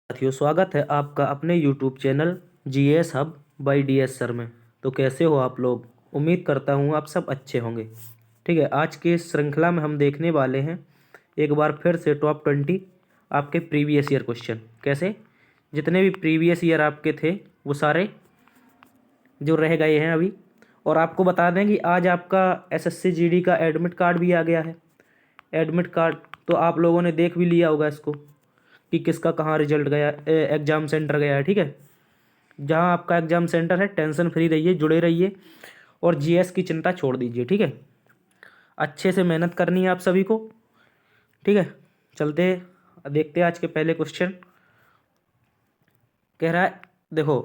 साथियों, स्वागत है आपका अपने YouTube channel GS hub by DS sir में। तो कैसे हो आप लोग? उम्मीद करता हूँ आप सब अच्छे होंगे। ठीक है, आज की इस श्रृंखला में हम देखने वाले हैं एक बार फिर से टॉप 20 आपके प्रीवियस ईयर क्वेश्चन। कैसे? जितने भी प्रीवियस ईयर आपके थे वो सारे जो रह गए हैं अभी। और आपको बता दें कि आज आपका एसएससी जीडी का एडमिट कार्ड भी आ गया है। एडमिट कार्ड तो आप लोगों ने देख भी लिया होगा इसको कि किसका कहाँ रिजल्ट गया, एग्ज़ाम सेंटर गया है। ठीक है, जहाँ आपका एग्ज़ाम सेंटर है टेंशन फ्री रहिए, जुड़े रहिए और जीएस की चिंता छोड़ दीजिए। ठीक है, अच्छे से मेहनत करनी है आप सभी को। ठीक है, चलते देखते हैं आज के पहले क्वेश्चन। कह रहा है, देखो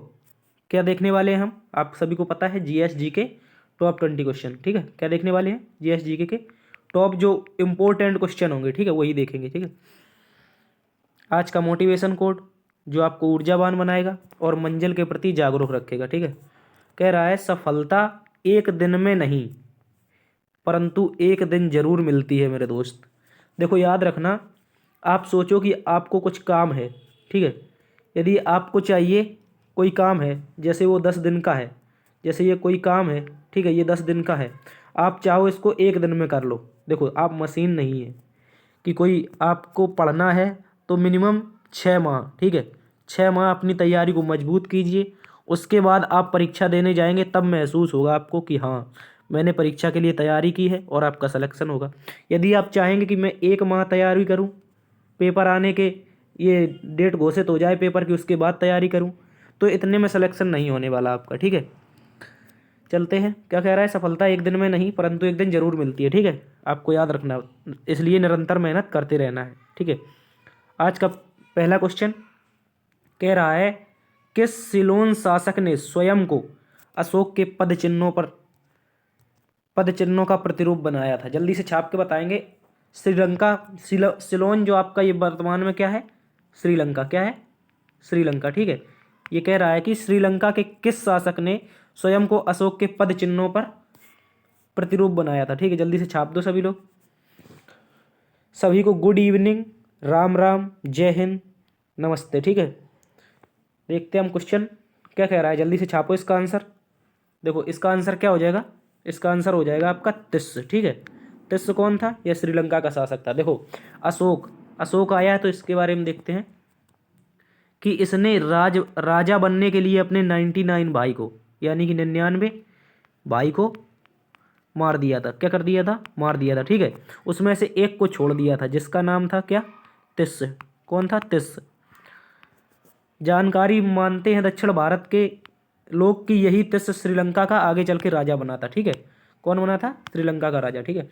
क्या देखने वाले हैं हम, आप सभी को पता है जीएस जी के टॉप 20 क्वेश्चन। ठीक है, क्या देखने वाले हैं? जीएस जी के टॉप जो इम्पोर्टेंट क्वेश्चन होंगे, ठीक है, वही देखेंगे। ठीक है, आज का मोटिवेशन कोड जो आपको ऊर्जावान बनाएगा और मंजिल के प्रति जागरूक रखेगा। ठीक है, कह रहा है सफलता एक दिन में नहीं परंतु एक दिन जरूर मिलती है मेरे दोस्त। देखो याद रखना, आप सोचो कि आपको कुछ काम है। ठीक है, यदि आपको चाहिए कोई काम है, जैसे वो 10 दिन का है, जैसे ये कोई काम है, ठीक है, ये 10 दिन का है, आप चाहो इसको एक दिन में कर लो। देखो आप मशीन नहीं है कि कोई आपको पढ़ना है तो मिनिमम 6 माह। ठीक है, 6 माह अपनी तैयारी को मजबूत कीजिए, उसके बाद आप परीक्षा देने जाएंगे तब महसूस होगा आपको कि हाँ मैंने परीक्षा के लिए तैयारी की है और आपका सिलेक्शन होगा। यदि आप चाहेंगे कि मैं 1 माह तैयारी करूँ, पेपर आने के ये डेट घोषित हो जाए पेपर की उसके बाद तैयारी करूँ, तो इतने में सिलेक्शन नहीं होने वाला आपका। ठीक है, चलते हैं। क्या कह रहा है? सफलता एक दिन में नहीं परंतु एक दिन जरूर मिलती है। ठीक है, आपको याद रखना, इसलिए निरंतर मेहनत करते रहना है। ठीक है, आज का पहला क्वेश्चन कह रहा है किस सिलोन शासक ने स्वयं को अशोक के पद चिन्हों का प्रतिरूप बनाया था? जल्दी से छाप के बताएंगे। श्रीलंका, सिलोन जो आपका ये वर्तमान में क्या है? श्रीलंका। क्या है? श्रीलंका। ठीक है, ये कह रहा है कि श्रीलंका के किस शासक ने स्वयं को अशोक के पद चिन्हों पर प्रतिरूप बनाया था? ठीक है, जल्दी से छाप दो सभी लोग। सभी को गुड इवनिंग, राम राम, जय हिंद, नमस्ते। ठीक है, देखते हैं हम क्वेश्चन क्या कह रहा है। जल्दी से छापो इसका आंसर। देखो इसका आंसर क्या हो जाएगा? इसका आंसर हो जाएगा आपका तिस्स। ठीक है, तिस्स कौन था? यह श्रीलंका का शासक था। देखो अशोक, अशोक आया है तो इसके बारे में देखते हैं कि इसने राजा बनने के लिए अपने 99 भाई को, यानी कि 99 भाई को मार दिया था। क्या कर दिया था? मार दिया था। ठीक है, उसमें से एक को छोड़ दिया था जिसका नाम था क्या? तिस्स। कौन था? तिस्स। जानकारी मानते हैं दक्षिण भारत के लोग कि यही तिस्स श्रीलंका का आगे चल के राजा बना था। ठीक है, कौन बना था? श्रीलंका का राजा। ठीक है,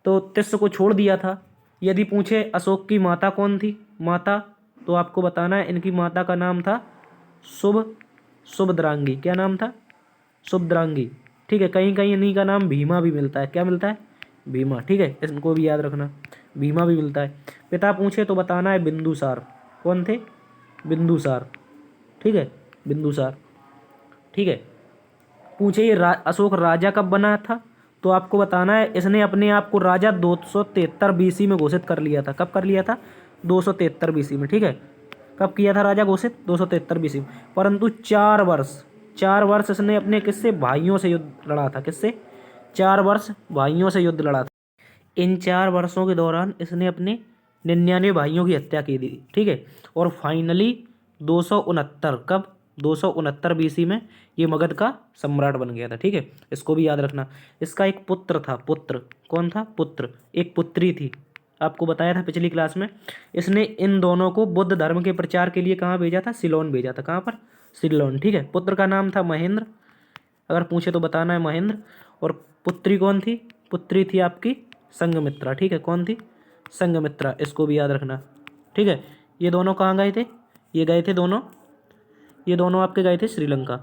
तो तिस्स को छोड़ दिया था। यदि पूछे अशोक की माता कौन थी, माता, तो आपको बताना है इनकी माता का नाम था सुभद्रांगी। क्या नाम था? सुभद्रांगी। ठीक है, कहीं कहीं इन्हीं का नाम भीमा भी मिलता है। क्या मिलता है? भीमा। ठीक है, इनको भी याद रखना, भीमा भी मिलता है। पिता पूछे तो बताना है बिंदुसार। कौन थे? बिंदुसार। ठीक है, बिंदुसार। ठीक है, पूछे ये अशोक राजा कब बना था, तो आपको बताना है इसने अपने आप को राजा 273 बीसी में घोषित कर लिया था। कब कर लिया था? 273 बीसी में। ठीक है, कब किया था राजा घोषित? 273 बीसी में। परंतु 4 वर्ष इसने अपने किससे? भाइयों से युद्ध लड़ा था। किससे? 4 वर्ष भाइयों से युद्ध लड़ा था। इन 4 वर्षों के दौरान इसने अपने 99 भाइयों की हत्या की थी। ठीक है, और फाइनली 269, कब? 269 बीसी में ये मगध का सम्राट बन गया था। ठीक है, इसको भी याद रखना। इसका एक पुत्र था। पुत्र कौन था? पुत्र। एक पुत्री थी, आपको बताया था पिछली क्लास में। इसने इन दोनों को बुद्ध धर्म के प्रचार के लिए कहाँ भेजा था? सिलोन भेजा था। कहाँ पर? सिलोन। ठीक है, पुत्र का नाम था महेंद्र, अगर पूछे तो बताना है महेंद्र। और पुत्री कौन थी? पुत्री थी आपकी संघमित्रा। ठीक है, कौन थी? संघमित्रा। इसको भी याद रखना। ठीक है, ये दोनों कहाँ गए थे? ये दोनों आपके गए थे श्रीलंका।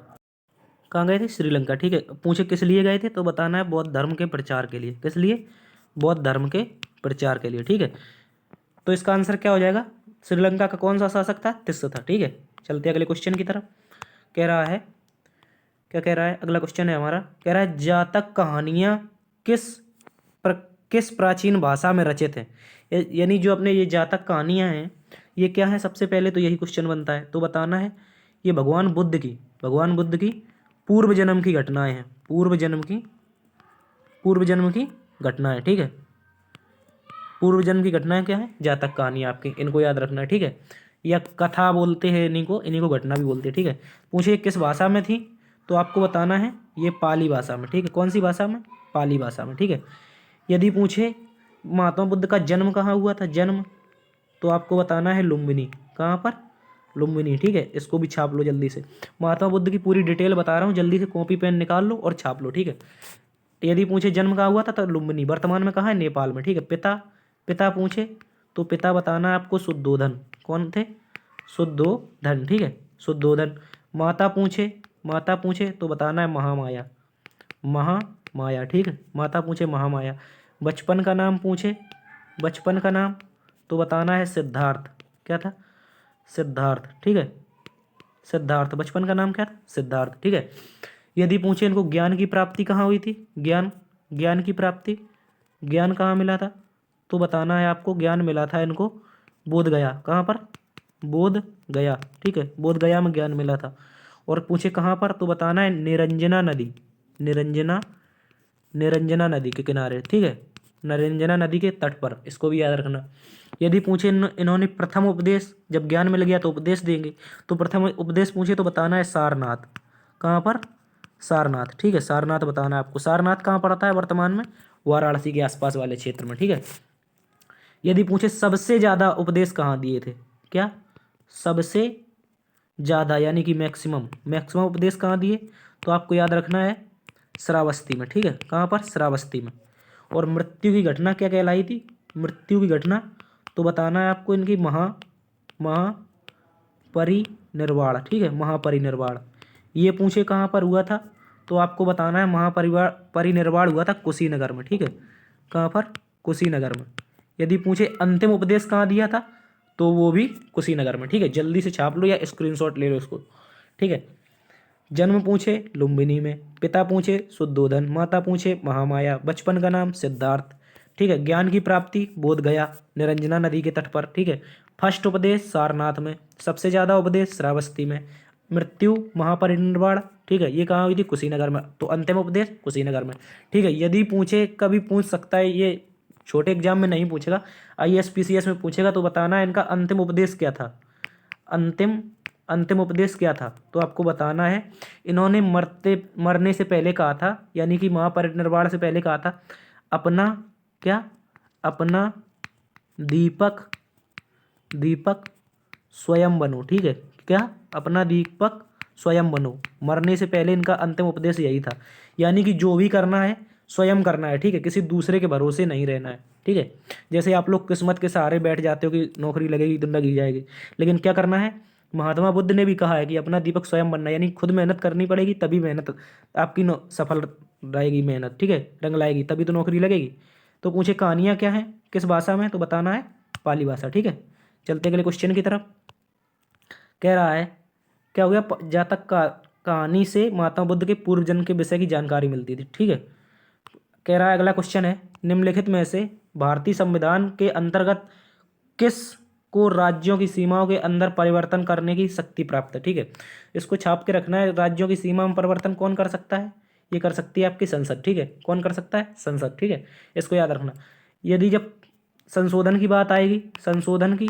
कहाँ गए थे? श्रीलंका। ठीक है, पूछे किस लिए गए थे तो बताना है बौद्ध धर्म के प्रचार के लिए। किस लिए? बौद्ध धर्म के प्रचार के लिए। ठीक है, तो इसका आंसर क्या हो जाएगा? श्रीलंका का कौन सा शासक था? तिस्स था। ठीक है, चलते अगले क्वेश्चन की तरफ। कह रहा है, क्या कह रहा है? अगला क्वेश्चन है हमारा, कह रहा है जातक कहानियाँ किस किस प्राचीन भाषा में रचित हैं? यानी जो अपने ये जातक कहानियाँ हैं ये क्या है, सबसे पहले तो यही क्वेश्चन बनता है, तो बताना है ये भगवान बुद्ध की पूर्व जन्म की घटनाएं हैं, पूर्व जन्म की घटनाएं, ठीक है। पूर्व जन्म की घटनाएं क्या है, जातक कहानी आपकी, इनको याद रखना है, ठीक है। या कथा बोलते हैं इन्हीं को घटना भी बोलते हैं, ठीक है। पूछे किस भाषा में थी, तो आपको बताना है ये पाली भाषा में, ठीक है। कौन सी भाषा में, पाली भाषा में, ठीक है। यदि पूछे महात्मा बुद्ध का जन्म कहाँ हुआ था, जन्म, तो आपको बताना है लुम्बिनी, कहाँ पर, लुम्बिनी, ठीक है। इसको भी छाप लो जल्दी से, महात्मा बुद्ध की पूरी डिटेल बता रहा हूँ, जल्दी से कॉपी पेन निकाल लो और छाप लो, ठीक है। यदि पूछे जन्म कहाँ हुआ था तो लुम्बिनी, वर्तमान में कहाँ है, नेपाल में, ठीक है। पिता, पिता पूछे तो पिता बताना है आपको शुद्धोधन, कौन थे, शुद्धोधन, ठीक है, शुद्धोधन। माता पूछे तो बताना है महामाया, महामाया, ठीक है। माता पूछे महामाया। बचपन का नाम पूछे, बचपन का नाम तो बताना है सिद्धार्थ, क्या था, सिद्धार्थ, ठीक है, सिद्धार्थ, बचपन का नाम क्या था, सिद्धार्थ, ठीक है। यदि पूछे इनको ज्ञान की प्राप्ति कहाँ हुई थी, ज्ञान की प्राप्ति, ज्ञान कहाँ मिला था, तो बताना है आपको ज्ञान मिला था इनको बोध गया, कहाँ पर, बोध गया, ठीक है, बोध गया में ज्ञान मिला था। और पूछे कहाँ पर, तो बताना है निरंजना नदी, निरंजना नदी के किनारे, ठीक है, निरंजना नदी के तट पर, इसको भी याद रखना। यदि पूछे इन्होंने प्रथम उपदेश, जब ज्ञान मिल गया तो उपदेश देंगे, तो प्रथम उपदेश पूछे तो बताना है सारनाथ, कहाँ पर, सारनाथ, ठीक है, सारनाथ बताना है आपको। सारनाथ कहाँ पड़ता है वर्तमान में, वाराणसी के आसपास वाले क्षेत्र में, ठीक है। यदि पूछे सबसे ज़्यादा उपदेश कहाँ दिए थे, क्या, सबसे ज़्यादा यानी कि मैक्सिमम, उपदेश कहाँ दिए, तो आपको याद रखना है श्रावस्ती में, ठीक है, कहाँ पर, श्रावस्ती में। और मृत्यु की घटना क्या कहलाई थी, मृत्यु की घटना तो बताना है आपको इनकी महापरिनिर्वाण, ठीक है, महापरिनिर्वाण। ये पूछे कहाँ पर हुआ था, तो आपको बताना है परिनिर्वाण हुआ था कुशीनगर में, ठीक है, कहाँ पर, कुशीनगर में। यदि पूछे अंतिम उपदेश कहाँ दिया था, तो वो भी कुशीनगर में, ठीक है। जल्दी से छाप लो या स्क्रीनशॉट ले लो इसको, ठीक है। जन्म पूछे लुम्बिनी में, पिता पूछे शुद्धोधन, माता पूछे महामाया, बचपन का नाम सिद्धार्थ, ठीक है। ज्ञान की प्राप्ति बोध गया, निरंजना नदी के तट पर, ठीक है। फर्स्ट उपदेश सारनाथ में, सबसे ज़्यादा उपदेश श्रावस्ती में, मृत्यु महापरिनिर्वाण, ठीक है, ये कहाँ हुई थी, कुशीनगर में, तो अंतिम उपदेश कुशीनगर में, ठीक है। यदि पूछे, कभी पूछ सकता है, ये छोटे एग्जाम में नहीं पूछेगा, IAS PCS में पूछेगा, तो बताना है इनका अंतिम उपदेश क्या था, अंतिम उपदेश क्या था, तो आपको बताना है इन्होंने मरने से पहले कहा था, यानी कि महापरिनिर्वाण से पहले कहा था, अपना क्या, अपना दीपक स्वयं बनो, ठीक है, क्या, अपना दीपक स्वयं बनो। मरने से पहले इनका अंतिम उपदेश यही था, यानी कि जो भी करना है स्वयं करना है, ठीक है, किसी दूसरे के भरोसे नहीं रहना है, ठीक है। जैसे आप लोग किस्मत के सहारे बैठ जाते हो कि नौकरी लगेगी तो लगी जाएगी, लेकिन क्या करना है, महात्मा बुद्ध ने भी कहा है कि अपना दीपक स्वयं बनना, यानी खुद मेहनत करनी पड़ेगी, तभी मेहनत आपकी सफल रहेगी, मेहनत, ठीक है, रंग लाएगी, तभी तो नौकरी लगेगी। तो पूछे कहानियाँ क्या हैं, किस भाषा में, तो बताना है पाली भाषा, ठीक है। चलते अगले क्वेश्चन की तरफ। कह रहा है क्या हो गया, जातक का कहानी से महात्मा बुद्ध के पूर्व जन्म के विषय की जानकारी मिलती थी, ठीक है। कह रहा है अगला क्वेश्चन है, निम्नलिखित में से भारतीय संविधान के अंतर्गत किस को राज्यों की सीमाओं के अंदर परिवर्तन करने की शक्ति प्राप्त है, ठीक है। इसको छाप के रखना है, राज्यों की सीमा में परिवर्तन कौन कर सकता है, ये कर सकती है आपकी संसद, ठीक है, कौन कर सकता है, संसद, ठीक है, इसको याद रखना। यदि जब संशोधन की बात आएगी, संशोधन की,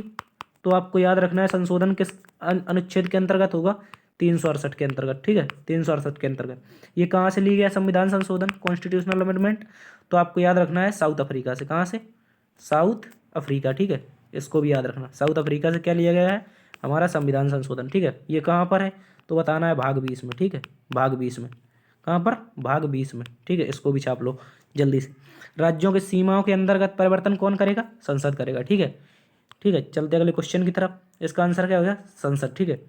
तो आपको याद रखना है संशोधन किस अनुच्छेद के अंतर्गत होगा, 368 के अंतर्गत, ठीक है, 368 के अंतर्गत। ये कहाँ से ली गया संविधान संशोधन, कॉन्स्टिट्यूशनल अमेंडमेंट, तो आपको याद रखना है साउथ अफ्रीका से, कहाँ से, साउथ अफ्रीका, ठीक है, इसको भी याद रखना, साउथ अफ्रीका से क्या लिया गया है, हमारा संविधान संशोधन, ठीक है। ये कहाँ पर है, तो बताना है भाग 20 में, ठीक है, भाग 20 में, कहाँ पर, भाग 20 में, ठीक है, इसको भी छाप लो जल्दी से। राज्यों के सीमाओं के अंतर्गत परिवर्तन कौन करेगा, संसद करेगा, ठीक है, ठीक है। चलते अगले क्वेश्चन की तरफ, इसका आंसर क्या हो गया, संसद, ठीक है।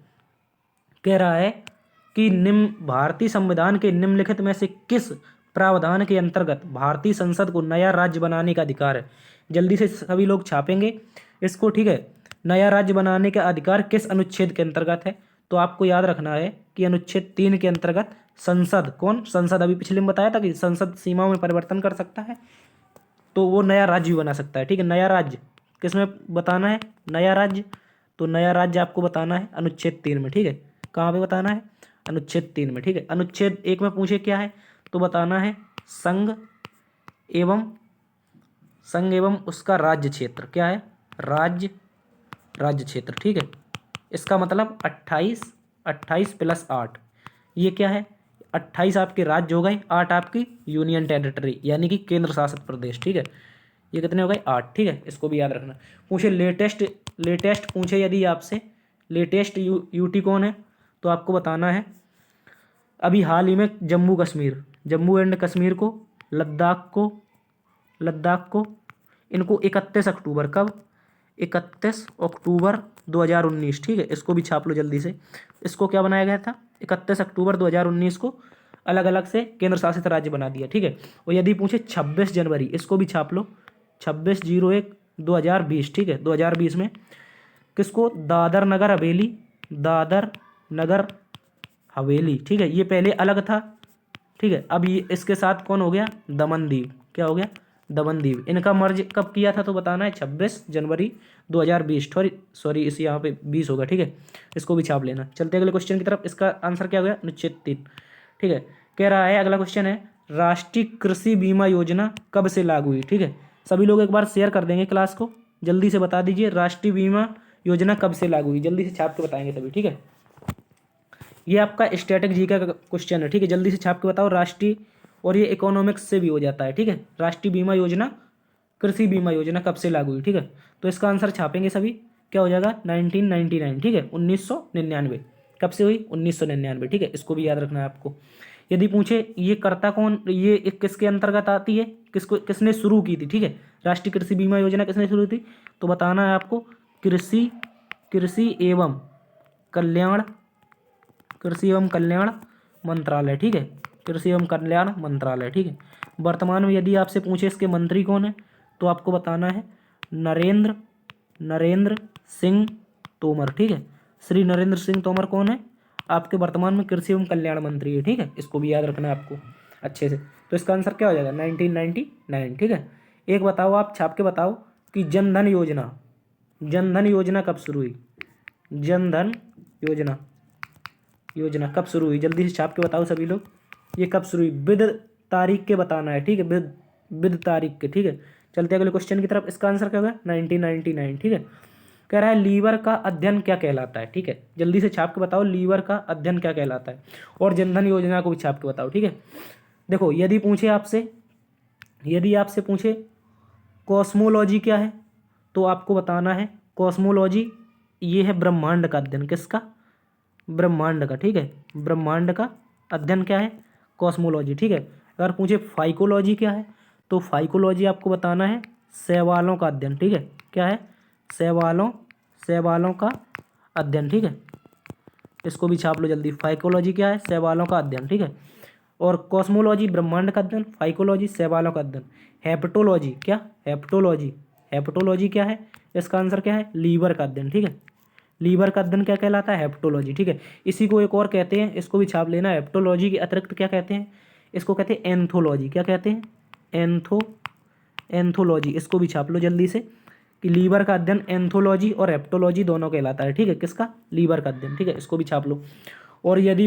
कह रहा है कि भारतीय संविधान के निम्नलिखित में से किस प्रावधान के अंतर्गत भारतीय संसद को नया राज्य बनाने का अधिकार है, जल्दी से सभी लोग छापेंगे इसको, ठीक है। नया राज्य बनाने का अधिकार किस अनुच्छेद के अंतर्गत है, तो आपको याद रखना है कि अनुच्छेद 3 के अंतर्गत संसद, कौन, संसद, अभी पिछले में बताया था कि संसद सीमाओं में परिवर्तन कर सकता है, तो वो नया राज्य भी बना सकता है, ठीक है। नया राज्य किसमें बताना है, नया राज्य, तो नया राज्य आपको बताना है अनुच्छेद 3 में, ठीक है। कहाँ पे बताना है? अनुच्छेद 3 में, ठीक है। अनुच्छेद 1 में पूछे क्या है, तो बताना है संघ एवं उसका राज्य क्षेत्र। क्या है? राज्य क्षेत्र, ठीक है। इसका मतलब 28 प्लस 8, ये क्या है? 28 आपके राज्य हो गए, 8 आपकी यूनियन टेरिटरी यानी कि केंद्र शासित प्रदेश, ठीक है। ये कितने हो गए? 8, ठीक है। इसको भी याद रखना। पूछे लेटेस्ट पूछे यदि आपसे लेटेस्ट यूटी कौन है, तो आपको बताना है अभी हाल ही में जम्मू एंड कश्मीर को, लद्दाख को इनको 31 अक्टूबर, कब? 31 अक्टूबर 2019, ठीक है। इसको भी छाप लो जल्दी से। इसको क्या बनाया गया था? 31 अक्टूबर 2019 को अलग अलग से केंद्र शासित राज्य बना दिया, ठीक है। और यदि पूछे 26 जनवरी, इसको भी छाप लो, 26/01/2020, ठीक है। 2020 में किसको? दादर नगर हवेली, ठीक है। ये पहले अलग था, ठीक है। अब ये इसके साथ कौन हो गया? दमन दीव। क्या हो गया? दमन दीव। इनका मर्ज कब किया था, तो बताना है 26 जनवरी 2020। सॉरी इस यहाँ पे 20 होगा, ठीक है। इसको भी छाप लेना। चलते अगले क्वेश्चन की तरफ। इसका आंसर क्या हो गया? अनुच्छेद 3, ठीक है। कह रहा है अगला क्वेश्चन है राष्ट्रीय कृषि बीमा योजना कब से लागू हुई, ठीक है। सभी लोग एक बार शेयर कर देंगे क्लास को, जल्दी से बता दीजिए राष्ट्रीय बीमा योजना कब से लागू हुई, जल्दी से छाप के बताएंगे सभी, ठीक है। ये आपका स्टैटिक जी का क्वेश्चन है, ठीक है। जल्दी से छाप के बताओ राष्ट्रीय, और ये इकोनॉमिक्स से भी हो जाता है, ठीक है। राष्ट्रीय बीमा योजना, कृषि बीमा योजना कब से लागू हुई, ठीक है। तो इसका आंसर छापेंगे सभी, क्या हो जाएगा? 1999, ठीक है। 1999 कब से हुई? 1999, ठीक है। इसको भी याद रखना है आपको। यदि पूछे ये करता कौन, ये किसके अंतर्गत आती है, किसने शुरू की थी, ठीक है। राष्ट्रीय कृषि बीमा योजना किसने शुरू की, तो बताना है आपको कृषि एवं कल्याण मंत्रालय, ठीक है। कृषि एवं कल्याण मंत्रालय, ठीक है। वर्तमान में यदि आपसे पूछे इसके मंत्री कौन है, तो आपको बताना है नरेंद्र सिंह तोमर, ठीक है। श्री नरेंद्र सिंह तोमर कौन है? आपके वर्तमान में कृषि एवं कल्याण मंत्री है, ठीक है। इसको भी याद रखना है आपको अच्छे से। तो इसका आंसर क्या हो जाएगा? 1999, ठीक है। एक बताओ, आप छाप के बताओ कि जनधन योजना कब शुरू हुई? जनधन योजना कब शुरू हुई? जल्दी से छाप के बताओ सभी लोग, ये कब शुरू हुई? विद तारीख के बताना है, ठीक है। विद तारीख के, ठीक है। चलते अगले क्वेश्चन की तरफ। इसका आंसर क्या होगा? 1999, ठीक है। कह रहा है लीवर का अध्ययन क्या कहलाता है, ठीक है। जल्दी से छाप के बताओ लीवर का अध्ययन क्या कहलाता है, और जनधन योजना को भी छाप के बताओ, ठीक है। देखो यदि आपसे पूछे कॉस्मोलॉजी क्या है, तो आपको बताना है कॉस्मोलॉजी ये है ब्रह्मांड का अध्ययन। किसका? ब्रह्मांड का, ठीक है। ब्रह्मांड का अध्ययन क्या है? कॉस्मोलॉजी, ठीक है। अगर पूछे फाइकोलॉजी क्या है, तो फाइकोलॉजी आपको बताना है शैवालों का अध्ययन, ठीक है। क्या है? शैवालों का अध्ययन, ठीक है। इसको भी छाप लो जल्दी। फाइकोलॉजी क्या है? शैवालों का अध्ययन, ठीक है। और कॉस्मोलॉजी ब्रह्मांड का अध्ययन, फाइकोलॉजी शैवालों का अध्ययन। हेप्टोलॉजी क्या? हेप्टोलॉजी क्या है? इसका आंसर क्या है? लीवर का अध्ययन, ठीक है। लीवर का अध्ययन क्या कहलाता है? हेप्टोलॉजी, ठीक है। इसी को एक और कहते हैं, इसको भी छाप लेना। हेप्टोलॉजी के अतिरिक्त क्या कहते हैं? इसको कहते हैं एंथोलॉजी। क्या कहते हैं? एंथोलॉजी। इसको भी छाप लो जल्दी से कि लीवर का अध्ययन एंथोलॉजी और हेप्टोलॉजी दोनों कहलाता है, ठीक है। किसका? लीवर का अध्ययन, ठीक है। इसको भी छाप लो। और यदि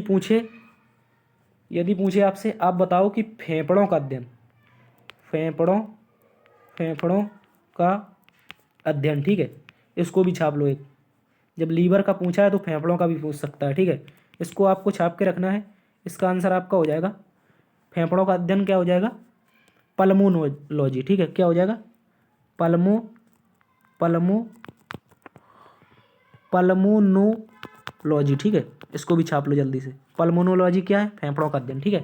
पूछे आपसे, आप बताओ कि फेफड़ों का अध्ययन, फेफड़ों का अध्ययन, ठीक है। इसको भी छाप लो। एक जब लीवर का पूछा है तो फेफड़ों का भी पूछ सकता है, ठीक है। इसको आपको छाप के रखना है। इसका आंसर आपका हो जाएगा, फेफड़ों का अध्ययन क्या हो जाएगा? पल्मोनोलॉजी, ठीक है। क्या हो जाएगा? पल्मोनोलॉजी, ठीक है। इसको भी छाप लो जल्दी से। पल्मोनोलॉजी क्या है? फेफड़ों का अध्ययन, ठीक है।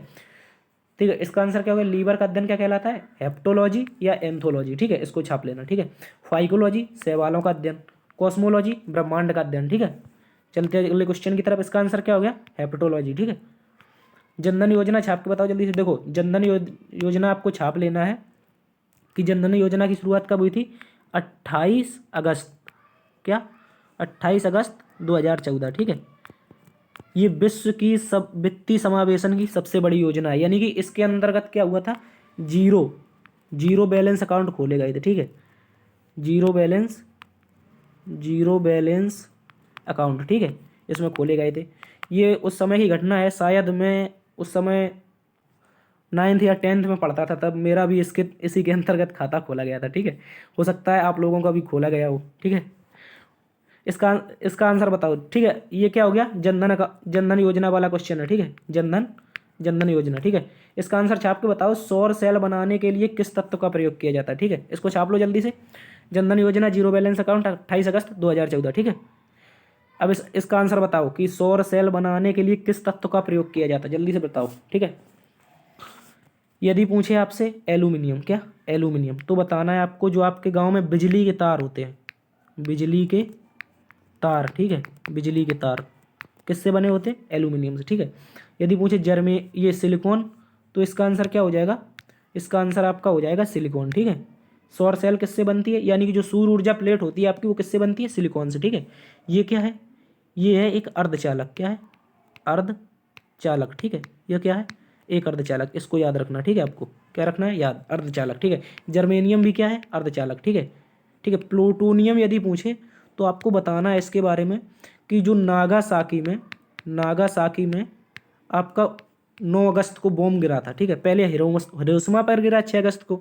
ठीक है, इसका आंसर क्या होगा? लीवर का अध्ययन क्या कहलाता है? हेप्टोलॉजी या एंथोलॉजी, ठीक है। इसको छाप लेना, ठीक है। फाइकोलॉजी शैवालों का अध्ययन, कॉस्मोलॉजी ब्रह्मांड का अध्ययन, ठीक है। चलते हैं अगले क्वेश्चन की तरफ। इसका आंसर क्या हो गया? हेप्टोलॉजी, ठीक है। जनधन योजना छाप के बताओ जल्दी से। देखो जनधन योजना आपको छाप लेना है कि जनधन योजना की शुरुआत कब हुई थी? 28 अगस्त, क्या? 28 अगस्त 2014, ठीक है। ये विश्व की सब वित्तीय समावेशन की सबसे बड़ी योजना है, यानी कि इसके अंतर्गत क्या हुआ था? जीरो बैलेंस अकाउंट खोले गए थे, ठीक है। जीरो बैलेंस अकाउंट, ठीक है, इसमें खोले गए थे। ये उस समय की घटना है, शायद मैं उस समय 9th या 10th में पढ़ता था, तब मेरा भी इसी के अंतर्गत खाता खोला गया था, ठीक है। हो सकता है आप लोगों का भी खोला गया हो, ठीक है। इसका इसका आंसर बताओ, ठीक है। ये क्या हो गया, जनधन योजना वाला क्वेश्चन है, ठीक है। जनधन योजना, ठीक है। इसका आंसर छाप के बताओ, सौर सेल बनाने के लिए किस तत्व का प्रयोग किया जाता है, ठीक है। इसको छाप लो जल्दी से। जनधन योजना जीरो बैलेंस अकाउंट 28 अगस्त 2014, ठीक है। अब इसका आंसर बताओ कि सौर सेल बनाने के लिए किस तत्व का प्रयोग किया जाता है, जल्दी से बताओ, ठीक है। यदि पूछे आपसे एल्यूमिनियम, क्या एल्यूमिनियम, तो बताना है आपको जो आपके गांव में बिजली के तार होते हैं, बिजली के तार, ठीक है, बिजली के तार किससे बने होते हैं, एल्यूमिनियम से, ठीक है। यदि पूछे ये सिलिकॉन, तो इसका आंसर क्या हो जाएगा, इसका आंसर आपका हो जाएगा सिलिकॉन, ठीक है। सौर सेल किससे बनती है, यानी कि जो सूर्य ऊर्जा प्लेट होती है आपकी, वो किससे बनती है, सिलिकॉन से, ठीक है। ये क्या है, ये है एक अर्धचालक, क्या है, अर्धचालक, ठीक है। यह क्या है, एक अर्धचालक, इसको याद रखना, ठीक है। आपको क्या रखना है, याद, अर्धचालक, ठीक है। जर्मेनियम भी क्या है, अर्धचालक, ठीक है, ठीक है। प्लूटोनियम यदि पूछे तो आपको बताना है इसके बारे में कि जो नागासाकी में आपका 9 अगस्त को बॉम्ब गिरा था, ठीक है। पहले हिरोशिमा पर गिरा 6 अगस्त को,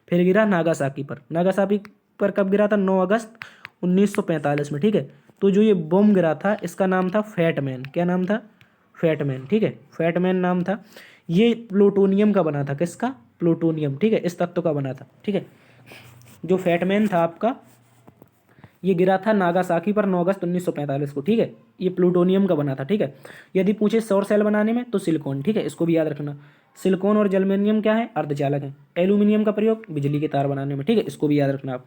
फिर गिरा नागासाकी पर। नागासाकी पर कब गिरा था, 9 अगस्त 1945 में, ठीक है। तो जो ये बॉम्ब गिरा था इसका नाम था फैटमैन, क्या नाम था, फैटमैन, ठीक है, फैटमैन नाम था। ये प्लूटोनियम का बना था, किसका, प्लूटोनियम, ठीक है, इस तत्व का बना था, ठीक है। जो फैटमैन था आपका, ये गिरा था नागासाकी पर 9 अगस्त 1945 को, ठीक है। ये प्लूटोनियम का बना था, ठीक है। यदि पूछे सौर सेल बनाने में तो सिलिकॉन, ठीक है, इसको भी याद रखना। सिलिकॉन और जर्मेनियम क्या है, अर्धचालक है। एल्यूमिनियम का प्रयोग बिजली के तार बनाने में, ठीक है, इसको भी याद रखना आप।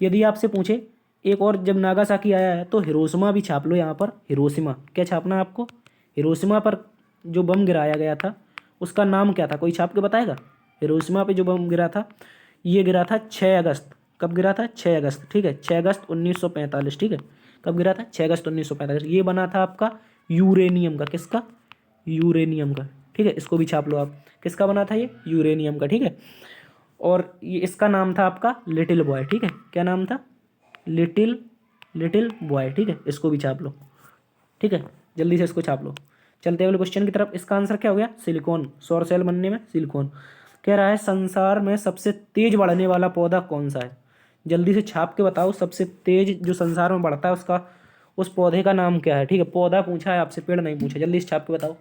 यदि आपसे पूछे एक और, जब नागासाकी आया है तो हिरोशिमा भी छाप लो यहाँ पर। हिरोशिमा क्या छापना है आपको, हिरोशिमा पर जो बम गिराया गया था उसका नाम क्या था, कोई छाप के बताएगा। हिरोशिमा पे जो बम गिरा था, ये गिरा था 6 अगस्त, कब गिरा था, 6 अगस्त, ठीक है, 6 अगस्त 1945, ठीक है। कब गिरा था, 6 अगस्त 1945। ये बना था आपका यूरेनियम का, किसका, यूरेनियम का, ठीक है, इसको भी छाप लो आप। किसका बना था ये, यूरेनियम का, ठीक है। और ये इसका नाम था आपका लिटिल बॉय, ठीक है, क्या नाम था, लिटिल बॉय, ठीक है, इसको भी छाप लो, ठीक है, जल्दी से इसको छाप लो। चलते हैं अगले क्वेश्चन की तरफ। इसका आंसर क्या हो गया, सिलिकॉन, सौर सेल बनने में सिलिकॉन। कह रहा है संसार में सबसे तेज बढ़ने वाला पौधा कौन सा है, जल्दी से छाप के बताओ। सबसे तेज जो संसार में बढ़ता है उसका, उस पौधे का नाम क्या है, ठीक है। पौधा पूछा है आपसे, पेड़ नहीं पूछा, जल्दी से छाप के बताओ,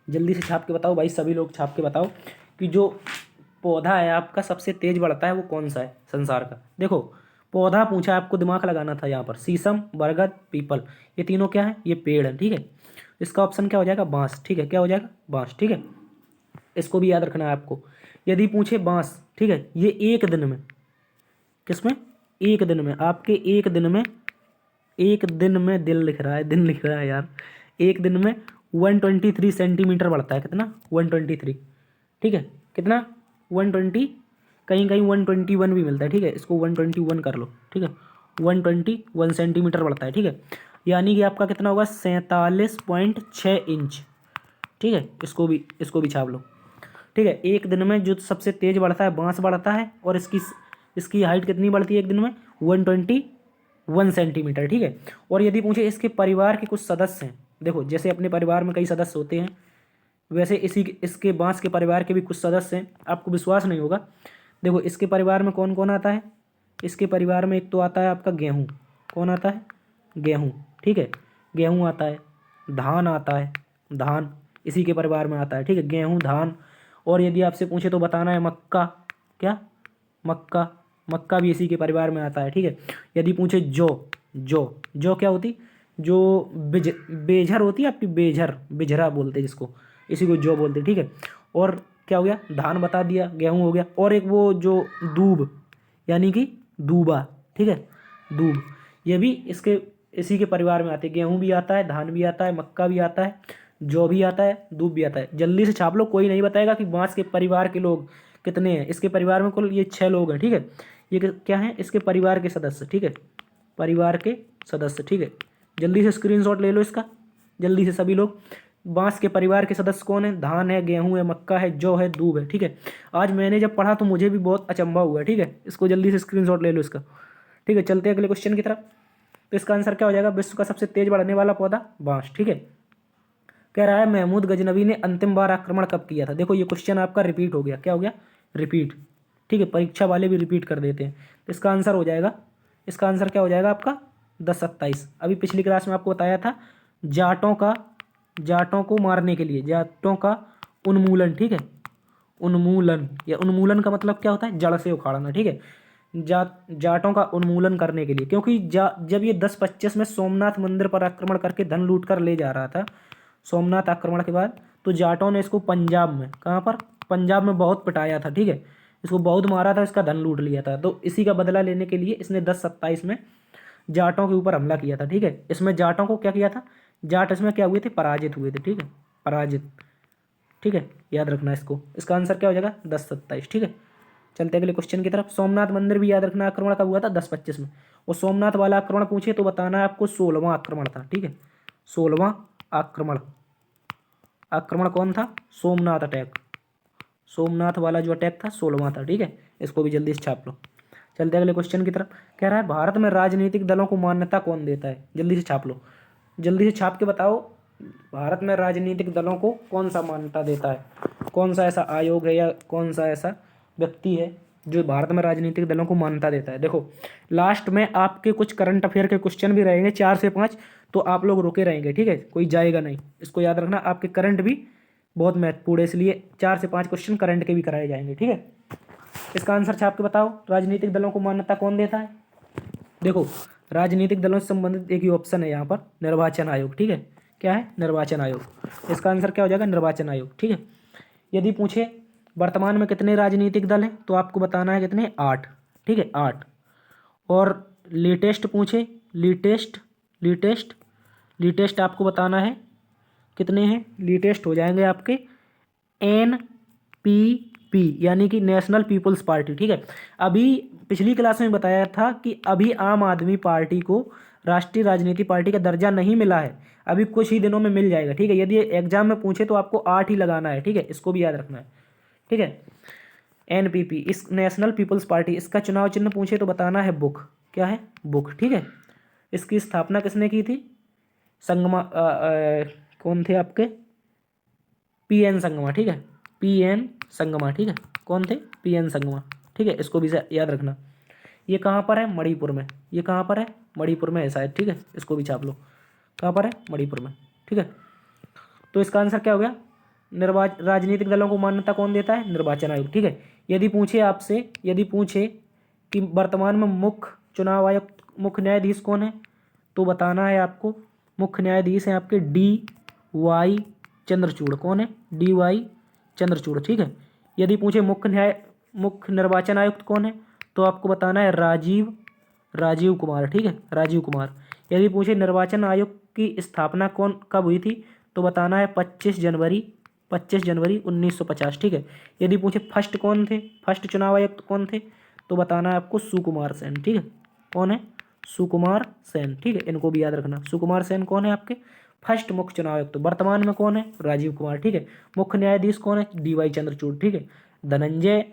जल्दी से छाप के बताओ भाई, सभी लोग छाप के बताओ कि जो पौधा है आपका सबसे तेज बढ़ता है वो कौन सा है संसार का। देखो पौधा पूछा है, आपको दिमाग लगाना था यहाँ पर। शीशम, बरगद, पीपल, ये तीनों क्या है, ये पेड़ है, ठीक है। इसका ऑप्शन क्या हो जाएगा, बांस, ठीक है, क्या हो जाएगा, बांस, ठीक है। इसको भी याद रखना है आपको। यदि पूछे बांस, ठीक है, ये एक दिन में, किसमें, एक दिन में, आपके एक दिन में दिल लिख रहा है, दिन लिख रहा है यार, एक दिन में 123 सेंटीमीटर बढ़ता है, कितना, 123, ठीक है, कितना, 120, कहीं कहीं 121 भी मिलता है, ठीक है, इसको 121 कर लो, ठीक है, 121 सेंटीमीटर बढ़ता है, ठीक है। यानी कि आपका कितना होगा, 47.6 इंच, ठीक है। इसको भी छाप लो, ठीक है। एक दिन में जो सबसे तेज बढ़ता है बांस बढ़ता है, और इसकी हाइट कितनी बढ़ती है एक दिन में, 121 सेंटीमीटर, ठीक है। और यदि पूछे इसके परिवार के कुछ सदस्य हैं, देखो जैसे अपने परिवार में कई सदस्य होते हैं, वैसे इसके बांस के परिवार के भी कुछ सदस्य हैं। आपको विश्वास नहीं होगा, देखो इसके परिवार में कौन कौन आता है। इसके परिवार में एक तो आता है आपका गेहूँ, कौन आता है, गेहूँ, ठीक है, गेहूँ आता है। धान आता है, धान इसी के परिवार में आता है, ठीक है, गेहूँ, धान। और यदि आपसे पूछे तो बताना है मक्का, क्या, मक्का, मक्का भी इसी के परिवार में आता है, ठीक है। यदि पूछे जौ क्या होती, जो बेझर होती है आपकी, बिजरा बोलते हैं जिसको, इसी को जौ बोलते हैं, ठीक है। और क्या हो गया, धान बता दिया, गेहूँ हो गया, और एक वो जो दूब, यानी कि दूबा, ठीक है, दूब, ये भी इसी के परिवार में आते हैं। गेहूँ भी आता है, धान भी आता है, मक्का भी आता है, जौ भी आता है, दूब भी आता है। जल्दी से छाप लो, कोई नहीं बताएगा कि बांस के परिवार के लोग कितने हैं। इसके परिवार में कुल ये 6 लोग हैं, ठीक है। ये क्या है, इसके परिवार के सदस्य, ठीक है, परिवार के सदस्य, ठीक है। जल्दी से स्क्रीनशॉट ले लो इसका, जल्दी से सभी लोग। बांस के परिवार के सदस्य कौन है, धान है, गेहूँ है, मक्का है, जौ है, दूब है, ठीक है। आज मैंने जब पढ़ा तो मुझे भी बहुत अचंभा हुआ, ठीक है। इसको जल्दी से स्क्रीनशॉट ले लो इसका, ठीक है, चलते हैं अगले क्वेश्चन की तरफ। तो इसका आंसर क्या हो जाएगा, विश्व का सबसे तेज बढ़ने वाला पौधा बांस। ठीक है, कह रहा है महमूद गजनवी ने अंतिम बार आक्रमण कब किया था। देखो ये क्वेश्चन आपका रिपीट हो गया, क्या हो गया, रिपीट। ठीक है, परीक्षा वाले भी रिपीट कर देते हैं। तो इसका आंसर हो जाएगा, इसका आंसर क्या हो जाएगा आपका 1027। अभी पिछली क्लास में आपको बताया था जाटों को मारने के लिए, जाटों का उन्मूलन। ठीक है, उन्मूलन, या उन्मूलन का मतलब क्या होता है, जड़ से उखाड़ना। ठीक है, जाटों का उन्मूलन करने के लिए, क्योंकि जब ये 1025 में सोमनाथ मंदिर पर आक्रमण करके धन लूट कर ले जा रहा था, सोमनाथ आक्रमण के बाद, तो जाटों ने इसको पंजाब में, कहाँ पर, पंजाब में बहुत पिटाया था। ठीक है, इसको बहुत मारा था, इसका धन लूट लिया था। तो इसी का बदला लेने के लिए इसने 1027 में जाटों के ऊपर हमला किया था। ठीक है, इसमें जाटों को क्या किया था, जाट इसमें क्या हुए थे, पराजित हुए थे। ठीक है, पराजित। ठीक है, याद रखना इसको। इसका आंसर क्या हो जाएगा 1027। ठीक है, चलते अगले क्वेश्चन की तरफ। सोमनाथ मंदिर भी याद रखना, आक्रमण कब हुआ था, 1025 में। और सोमनाथ वाला आक्रमण पूछे तो बताना है आपको 16वां आक्रमण था। ठीक है, 16वां आक्रमण, आक्रमण कौन था, सोमनाथ अटैक, सोमनाथ वाला जो अटैक था 16वां था। ठीक है, इसको भी जल्दी से छाप लो। चलते अगले क्वेश्चन की तरफ। कह रहा है भारत में राजनीतिक दलों को मान्यता कौन देता है, जल्दी से छाप लो, जल्दी से छाप के बताओ। भारत में राजनीतिक दलों को कौन सा मान्यता देता है, कौन सा ऐसा आयोग है या कौन सा ऐसा व्यक्ति है जो भारत में राजनीतिक दलों को मान्यता देता है। देखो लास्ट में आपके कुछ करंट अफेयर के क्वेश्चन भी रहेंगे 4 से 5, तो आप लोग रुके रहेंगे। ठीक है, कोई जाएगा नहीं, इसको याद रखना। आपके करंट भी बहुत महत्वपूर्ण है, इसलिए 4 से 5 क्वेश्चन करंट के भी कराए जाएंगे। ठीक है, इसका आंसर छाप के बताओ, राजनीतिक दलों को मान्यता कौन देता है। देखो राजनीतिक दलों से संबंधित एक ही ऑप्शन है यहाँ पर, निर्वाचन आयोग। ठीक है, क्या है, निर्वाचन आयोग। इसका आंसर क्या हो जाएगा, निर्वाचन आयोग। ठीक है, यदि पूछे वर्तमान में कितने राजनीतिक दल हैं, तो आपको बताना है कितने, 8। ठीक है, 8। और लेटेस्ट पूछे, लेटेस्ट लेटेस्ट लेटेस्ट आपको बताना है कितने हैं, लेटेस्ट हो जाएंगे आपके NPP, यानी कि नेशनल पीपल्स पार्टी। ठीक है, अभी पिछली क्लास में बताया था कि अभी आम आदमी पार्टी को राष्ट्रीय राजनीति पार्टी का दर्जा नहीं मिला है, अभी कुछ ही दिनों में मिल जाएगा। ठीक है, यदि एग्जाम में पूछे तो आपको 8 ही लगाना है। ठीक है, इसको भी याद रखना है। ठीक है, NPP, इस नेशनल पीपल्स पार्टी, इसका चुनाव चिन्ह पूछे तो बताना है बुक। क्या है, बुक। ठीक है, इसकी स्थापना किसने की थी, संगमा कौन थे आपके, PN संगमा। ठीक है, PN संगमा। ठीक है, कौन थे, PN संगमा। ठीक है, इसको भी याद रखना। ये कहाँ पर है, मणिपुर में, ये कहाँ पर है, मणिपुर में है शायद। ठीक है, इसको भी छाप लो, कहाँ पर है, मणिपुर में। ठीक है, तो इसका आंसर क्या हो गया, राजनीतिक दलों को मान्यता कौन देता है, निर्वाचन आयोग। ठीक है, यदि पूछे आपसे, यदि पूछे कि वर्तमान में मुख्य चुनाव आयुक्त, मुख्य न्यायाधीश कौन है, तो बताना है आपको, मुख्य न्यायाधीश हैं आपके DY चंद्रचूड़। कौन है, DY चंद्रचूड़। ठीक है, यदि पूछे मुख्य निर्वाचन आयुक्त कौन है, तो आपको बताना है राजीव कुमार। ठीक है, राजीव कुमार। यदि पूछे निर्वाचन आयोग की स्थापना कब हुई थी, तो बताना है 25 जनवरी 1950। ठीक है, यदि पूछे फर्स्ट चुनाव आयुक्त कौन थे, तो बताना है आपको सुकुमार सेन। ठीक है, कौन है, सुकुमार सेन। ठीक है, इनको भी याद रखना। सुकुमार सेन कौन है आपके फर्स्ट मुख्य चुनाव आयुक्त। वर्तमान में कौन है, राजीव कुमार। ठीक है, मुख्य न्यायाधीश कौन है, DY चंद्रचूड़। ठीक है, धनंजय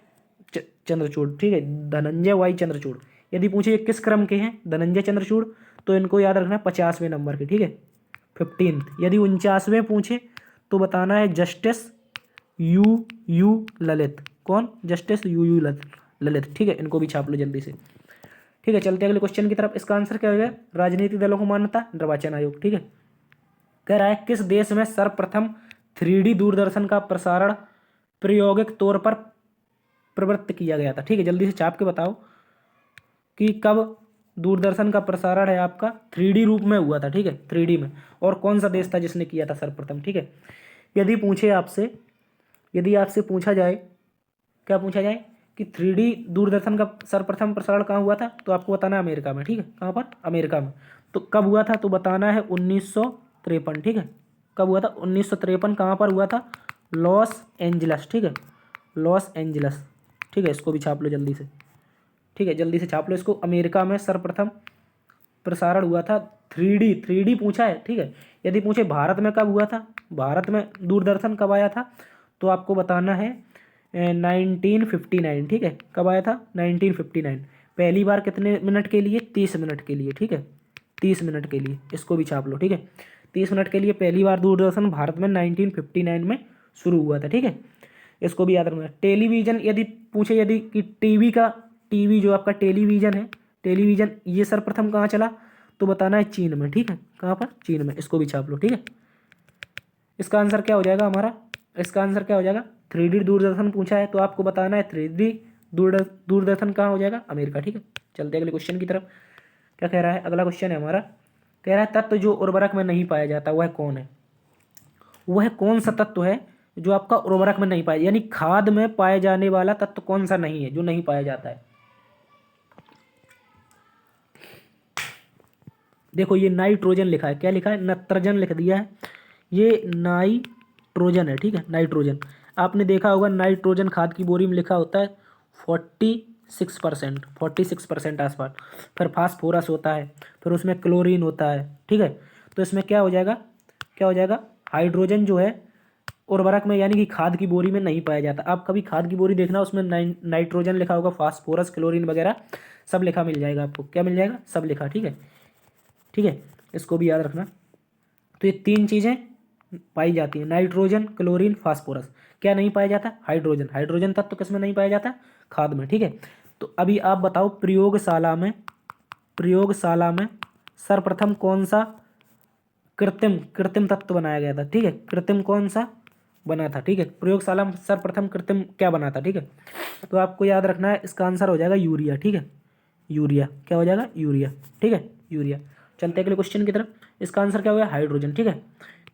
चंद्रचूड़। ठीक है, धनंजय Y चंद्रचूड़। यदि पूछे ये किस क्रम के हैं, धनंजय चंद्रचूड़, तो इनको याद रखना 50वें नंबर के। ठीक है, 15th। यदि 49वें पूछे तो बताना है जस्टिस यू ललित। कौन, जस्टिस यू ललित। ठीक है, इनको भी छाप लो जल्दी से। ठीक है, चलते अगले क्वेश्चन की तरफ। इसका आंसर क्या होगा, राजनीतिक दलों को मान्यता, निर्वाचन आयोग। ठीक है, कह रहा है किस देश में सर्वप्रथम 3D दूरदर्शन का प्रसारण प्रायोगिक तौर पर प्रवृत्त किया गया था। ठीक है, जल्दी से छाप के बताओ कि कब दूरदर्शन का प्रसारण है आपका 3D रूप में हुआ था। ठीक है, 3D में, और कौन सा देश था जिसने किया था सर्वप्रथम। ठीक है, यदि आपसे पूछा जाए, क्या पूछा जाए कि 3D दूरदर्शन का सर्वप्रथम प्रसारण कहाँ हुआ था, तो आपको बताना है अमेरिका में। ठीक है, कहाँ पर, अमेरिका में। तो कब हुआ था, तो बताना है 1953। ठीक है, कब हुआ था, 1953। कहाँ पर हुआ था, लॉस एंजलस। ठीक है, लॉस एंजलस। ठीक है, इसको भी छाप लो जल्दी से। ठीक है, जल्दी से छाप लो इसको, अमेरिका में सर्वप्रथम प्रसारण हुआ था 3D पूछा है। ठीक है, यदि पूछे भारत में कब हुआ था, भारत में दूरदर्शन कब आया था, तो आपको बताना है 1959। ठीक है, कब आया था, 1959। पहली बार कितने मिनट के लिए? 30 मिनट के लिए, ठीक है, 30 मिनट के लिए, इसको भी छाप लो, ठीक है। 30 मिनट के लिए पहली बार दूरदर्शन भारत में 1959 में शुरू हुआ था, ठीक है, इसको भी याद रखना। टेलीविज़न यदि पूछे, यदि कि टीवी जो आपका टेलीविज़न है, टेलीविज़न ये सर्वप्रथम कहाँ चला, तो बताना है चीन में, ठीक है, कहाँ पर? चीन में, इसको भी छाप लो, ठीक है। इसका आंसर क्या हो जाएगा हमारा? इसका आंसर क्या हो जाएगा? 3D दूरदर्शन पूछा है तो आपको बताना है 3D दूरदर्शन कहाँ हो जाएगा? अमेरिका, ठीक है। चलते अगले क्वेश्चन की तरफ। क्या कह रहा है? अगला क्वेश्चन है हमारा, कह रहा है तत्व जो उर्वरक में नहीं पाया जाता वह कौन है? वह कौन सा तत्व है जो आपका उर्वरक में नहीं पाया, यानी खाद में पाए जाने वाला तत्व कौन सा नहीं है जो नहीं पाया जाता है? देखो ये नाइट्रोजन लिखा है, क्या लिखा है? नत्रजन लिख दिया है, ये नाइट्रोजन है, ठीक है, नाइट्रोजन। आपने देखा होगा नाइट्रोजन खाद की बोरी में लिखा होता है 46% आसपास। फिर फास्फोरस होता है, फिर उसमें क्लोरीन होता है, ठीक है। तो इसमें क्या हो जाएगा? क्या हो जाएगा? हाइड्रोजन जो है उर्वरक में यानी कि खाद की बोरी में नहीं पाया जाता। आप कभी खाद की बोरी देखना, उसमें नाइट्रोजन लिखा होगा, फास्फोरस, क्लोरीन वगैरह सब लिखा मिल जाएगा आपको। क्या मिल जाएगा? सब लिखा, ठीक है, ठीक है, इसको भी याद रखना। तो ये 3 चीज़ें पाई जाती हैं, नाइट्रोजन, क्लोरीन, फास्फोरस। क्या नहीं पाया जाता? हाइड्रोजन। हाइड्रोजन तत्व किस में नहीं पाया जाता? खाद में, ठीक है। तो अभी आप बताओ, प्रयोगशाला में सर्वप्रथम कौन सा कृत्रिम तत्व बनाया गया था, ठीक है, कृत्रिम कौन सा बना था, ठीक है, प्रयोगशाला में सर्वप्रथम कृत्रिम क्या बना था, ठीक है। तो आपको याद रखना है, इसका आंसर हो जाएगा यूरिया, ठीक है, यूरिया। क्या हो जाएगा? यूरिया, ठीक है, यूरिया। चलते हैं अगले क्वेश्चन की तरफ। इसका आंसर क्या हो गया? हाइड्रोजन, ठीक है।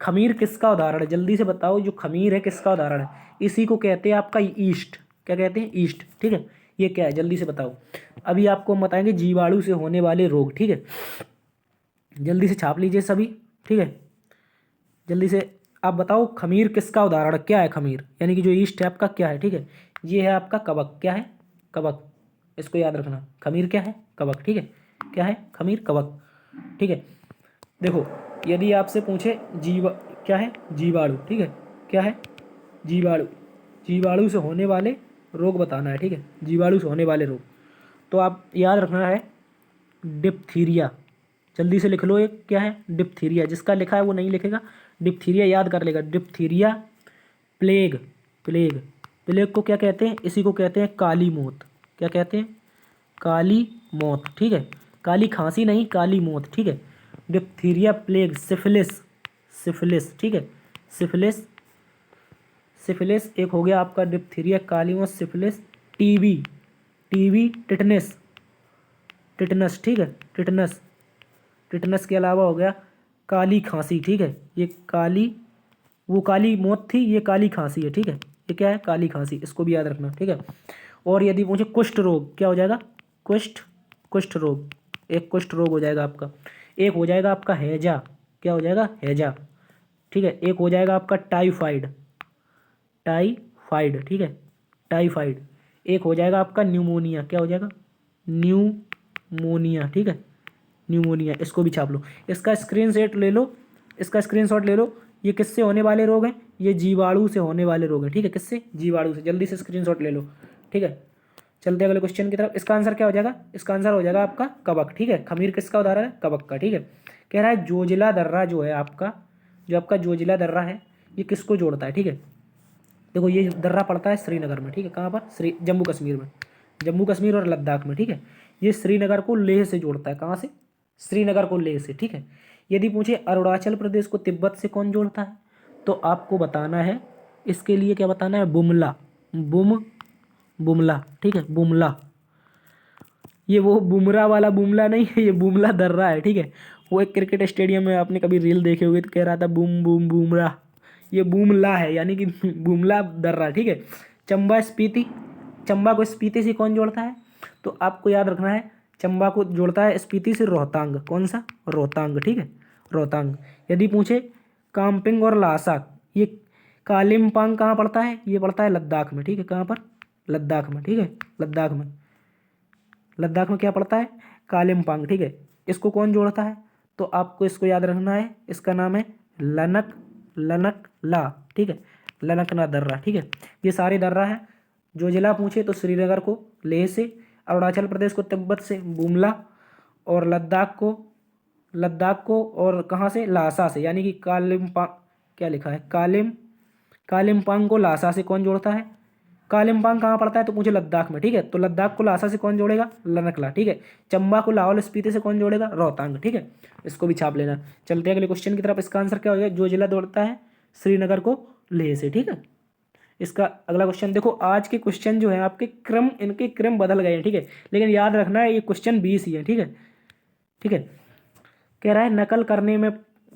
खमीर किसका उदाहरण है? जल्दी से बताओ, जो खमीर है किसका उदाहरण है? इसी को कहते हैं आपका ईस्ट। क्या कहते हैं? ईस्ट, ठीक है। ये क्या है? जल्दी से बताओ। अभी आपको हम बताएंगे जीवाणु से होने वाले रोग, ठीक है। जल्दी से छाप लीजिए सभी, ठीक है, जल्दी से। आप बताओ खमीर किसका उदाहरण क्या है? खमीर यानी कि जो ईस्ट है आपका क्या है, ठीक है, ये है आपका कवक। क्या है? कवक। इसको याद रखना, खमीर क्या है? कवक, ठीक है। क्या है? खमीर, कवक, ठीक है। देखो यदि आपसे पूछे क्या है? जीवाणु, ठीक है, क्या है? जीवाणु। जीवाणु से होने वाले रोग बताना है, ठीक है, जीवाणु से होने वाले रोग। तो आप याद रखना है डिप्थीरिया। जल्दी से लिख लो, एक क्या है? डिप्थीरिया। जिसका लिखा है वो नहीं लिखेगा, डिप्थीरिया याद कर लेगा। Diphtheria, plague. प्लेग, प्लेग को क्या कहते हैं? इसी को कहते हैं काली मौत। क्या कहते हैं? काली मौत, ठीक है, काली खांसी नहीं, काली मौत, ठीक है। Diphtheria, plague, syphilis. सिफिलिस, ठीक है, सिफिलिस। सिफिलिस एक हो गया आपका, डिप्थीरिया, काली मौत, syphilis. TB. TB, tetanus. Tetanus, ठीक है, टिटनस। टिटनस के अलावा हो गया काली खांसी, ठीक है, ये काली, वो काली मौत थी, ये काली खांसी है, ठीक है। ये क्या है? काली खांसी। इसको भी याद रखना, ठीक है। और यदि पूछे कुष्ठ रोग, क्या हो जाएगा? कुष्ठ रोग। एक कुष्ठ रोग हो जाएगा आपका। एक हो जाएगा आपका हैजा। क्या हो जाएगा? हैजा, ठीक है। एक हो जाएगा आपका टाइफाइड। टाइफाइड, ठीक है, टाइफाइड। एक हो जाएगा आपका न्यूमोनिया। क्या हो जाएगा? न्यूमोनिया, ठीक है, न्यूमोनिया। इसको भी छाप लो, इसका स्क्रीनशॉट ले लो, इसका स्क्रीनशॉट ले लो। ये किससे होने वाले रोग हैं? ये जीवाणु से होने वाले रोग हैं, ठीक है, किससे? जीवाणु से। जल्दी से स्क्रीनशॉट ले लो, ठीक है। चलते हैं अगले क्वेश्चन की तरफ। इसका आंसर क्या हो जाएगा? इसका आंसर हो जाएगा आपका कवक, ठीक है। खमीर किसका उदाहरण है? कवक का, ठीक है। कह रहा है जोजिला दर्रा जो है आपका, जो आपका जोजिला दर्रा है, ये किसको जोड़ता है, ठीक है। देखो ये दर्रा पड़ता है श्रीनगर में, ठीक है, कहाँ पर? जम्मू कश्मीर में, जम्मू कश्मीर और लद्दाख में, ठीक है। ये श्रीनगर को लेह से जोड़ता है। कहाँ से? श्रीनगर को लेह से, ठीक है। यदि पूछे अरुणाचल प्रदेश को तिब्बत से कौन जोड़ता है, तो आपको बताना है, इसके लिए क्या बताना है? बुमला। बुमला, ठीक है, बुमला। ये वो बुमराह वाला बुमला नहीं है, ये बुमला दर्रा है, ठीक है। वो एक क्रिकेट स्टेडियम में आपने कभी रील देखे होंगे तो कह रहा था बूम बूम बुमराह, ये बुमला है यानी कि बुमला दर्रा, ठीक है। चंबा, स्पीति। चंबा को स्पीति से कौन जोड़ता है? तो आपको याद रखना है, चंबा को जोड़ता है स्पीति से रोहतांग। कौन सा? रोहतांग, ठीक है, रोहतांग। यदि पूछे कामपिंग और लासा, ये कालिम्पोंग कहाँ पड़ता है? ये पड़ता है लद्दाख में, ठीक है, कहाँ पर? लद्दाख में, ठीक है, लद्दाख में। लद्दाख में क्या पड़ता है? कालिम्पोंग, ठीक है। इसको कौन जोड़ता है? तो आपको इसको याद रखना है, इसका नाम है लनक ला, ठीक है, लनकना दर्रा, ठीक है। ये सारे दर्रा हैं। जो जिला पूछे तो श्रीनगर को लेह से, अरुणाचल प्रदेश को तिब्बत से बुमला, और लद्दाख को और कहाँ से, लासा से, यानी कि कालिम्पोंग, क्या लिखा है, कालिम्पोंग को लासा से कौन जोड़ता है, कालिम्पोंग कहाँ पड़ता है, तो मुझे लद्दाख में, ठीक है। तो लद्दाख को लासा से कौन जोड़ेगा, लनकला, ठीक है। चंबा को लाहौल स्पीति से कौन जोड़ेगा, रोहतांग, ठीक है। इसको भी छाप लेना। चलते हैं अगले क्वेश्चन की तरफ। इसका आंसर क्या हो जाएगा, जो जिला जोड़ता है श्रीनगर को लेह से, ठीक है। इसका अगला क्वेश्चन देखो, आज के क्वेश्चन जो है आपके क्रम, इनके क्रम बदल गए हैं, ठीक है, लेकिन याद रखना है ये क्वेश्चन 20 ही है, ठीक है, ठीक है। कह रहा है नकल करने में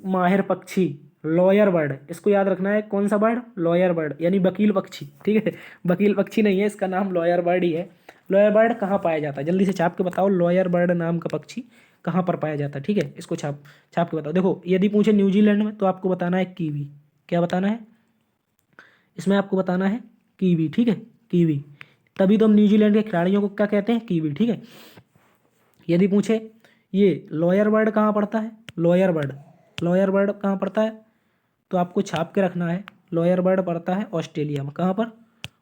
माहिर पक्षी, लॉयर बर्ड, इसको याद रखना है, कौन सा बर्ड, लॉयर बर्ड, यानी वकील पक्षी, ठीक है। वकील पक्षी नहीं है, इसका नाम लॉयर बर्ड ही है। लॉयर बर्ड कहाँ पाया जाता है, जल्दी से छाप के बताओ, लॉयर बर्ड नाम का पक्षी कहाँ पर पाया जाता है, ठीक है। इसको छाप छाप के बताओ। देखो यदि पूछे न्यूजीलैंड में, तो आपको बताना है कीवी, क्या बताना है, इसमें आपको बताना है कीवी, ठीक है, कीवी। तभी तो हम न्यूजीलैंड के खिलाड़ियों को क्या कहते हैं, कीवी, ठीक है। यदि पूछे ये लॉयर बर्ड कहाँ पड़ता है, लॉयर बर्ड कहाँ पड़ता है, तो आपको छाप के रखना है, लॉयर बर्ड पड़ता है ऑस्ट्रेलिया में, कहाँ पर,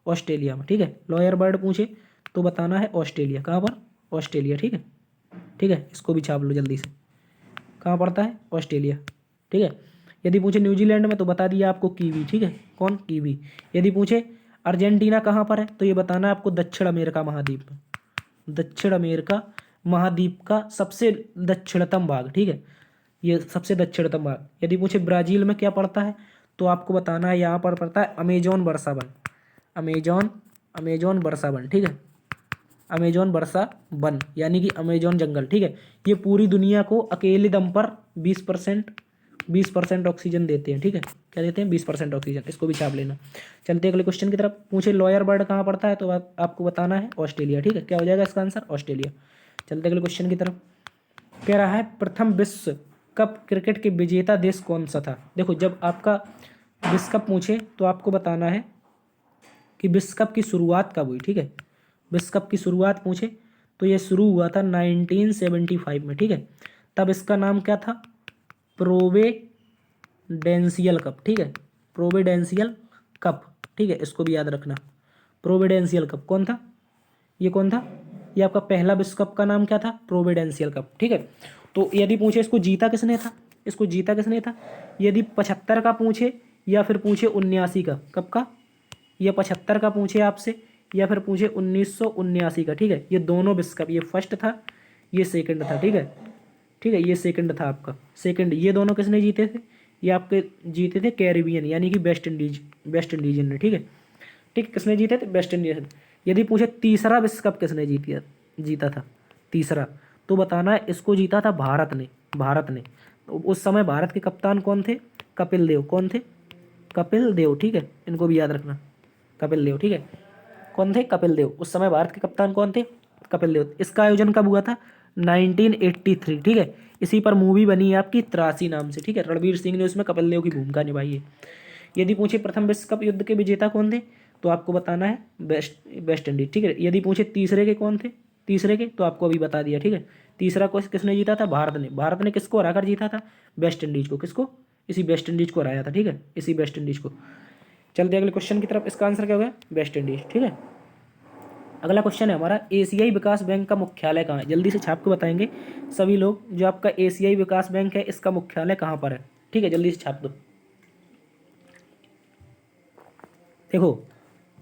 ऑस्ट्रेलिया में, ठीक है। लॉयर बर्ड पूछे तो बताना है ऑस्ट्रेलिया, कहाँ पर, ऑस्ट्रेलिया, ठीक है, ठीक है। इसको भी छाप लो जल्दी से, कहाँ पड़ता है, ऑस्ट्रेलिया, ठीक है। यदि पूछे न्यूजीलैंड में, तो बता दिया आपको कीवी, ठीक है, कौन, कीवी। यदि पूछे अर्जेंटीना कहाँ पर है, तो ये बताना है आपको दक्षिण अमेरिका महाद्वीप में, दक्षिण अमेरिका महाद्वीप का सबसे दक्षिणतम भाग, ठीक है, ये सबसे दक्षिणतम भाग। यदि पूछे ब्राज़ील में क्या पड़ता है, तो आपको बताना है यहाँ पर पड़ता है अमेजोन वर्षा वन, अमेजोन वर्षा वन, ठीक है, अमेजोन वर्षा वन, यानी कि अमेजोन जंगल, ठीक है। ये पूरी दुनिया को अकेले दम पर 20% ऑक्सीजन देते हैं, ठीक है, क्या देते हैं, 20% ऑक्सीजन। इसको भी छाप लेना। चलते अगले क्वेश्चन की तरफ। पूछे लॉयर बर्ड कहाँ पड़ता है, तो आपको बताना है ऑस्ट्रेलिया, ठीक है, क्या हो जाएगा इसका आंसर, ऑस्ट्रेलिया। चलते अगले क्वेश्चन की तरफ। कह रहा है प्रथम विश्व कप क्रिकेट के विजेता देश कौन सा था। देखो जब आपका विश्व कप पूछे, तो आपको बताना है कि विश्व कप की शुरुआत कब हुई, ठीक है। विश्व कप की शुरुआत पूछे तो ये शुरू हुआ था 1975 में, ठीक है। तब इसका नाम क्या था, प्रोविडेंशियल कप, ठीक है, प्रोविडेंशियल कप, ठीक है। इसको भी याद रखना, प्रोविडेंशियल कप कौन था, ये कौन था, ये आपका पहला विश्व कप का नाम क्या था, प्रोविडेंशियल कप, ठीक है। तो यदि पूछे इसको जीता किसने था, इसको जीता किसने था, यदि 75 का पूछे या फिर पूछे 79 का, कब का, ये 75 का पूछे आपसे या फिर पूछे 1979 का, ठीक है। ये दोनों विश्व कप, ये फर्स्ट था, ये सेकंड था, ठीक है, ठीक है, ये सेकंड था आपका, सेकंड। ये दोनों किसने जीते थे, ये आपके जीते थे कैरिबियन, यानी कि वेस्ट इंडीज ने, ठीक है, ठीक, किसने जीते थे, वेस्ट इंडीज। यदि पूछे तीसरा विश्व कप किसने जीता था, तीसरा, तो बताना है इसको जीता था भारत ने। तो उस समय भारत के कप्तान कौन थे, कपिल देव, कौन थे, कपिल देव, ठीक है, इनको भी याद रखना, कपिल देव, ठीक है, कौन थे, कपिल देव। उस समय भारत के कप्तान कौन थे, कपिल देव। इसका आयोजन कब हुआ था, 1983, ठीक है। इसी पर मूवी बनी है आपकी त्रासी नाम से, ठीक है, रणवीर सिंह ने उसमें कपिल देव की भूमिका निभाई है। यदि पूछे प्रथम विश्व कप युद्ध के विजेता कौन थे, तो आपको बताना है वेस्ट इंडीज, ठीक है। यदि पूछे तीसरे के कौन थे, तीसरे के, तो आपको अभी बता दिया, ठीक है। तीसरा को किसने जीता था, भारत ने किसको हराकर जीता था, वेस्ट इंडीज को, किसको, इसी वेस्ट इंडीज को हराया था, ठीक है, इसी वेस्ट इंडीज को। चलते अगले क्वेश्चन की तरफ। इसका आंसर क्या होगा, वेस्ट इंडीज, ठीक है। अगला क्वेश्चन है हमारा, एशियाई विकास बैंक का मुख्यालय कहाँ है, जल्दी से छाप के बताएंगे सभी लोग, जो आपका एशियाई विकास बैंक है इसका मुख्यालय कहाँ पर है, ठीक है, जल्दी से छाप दो। देखो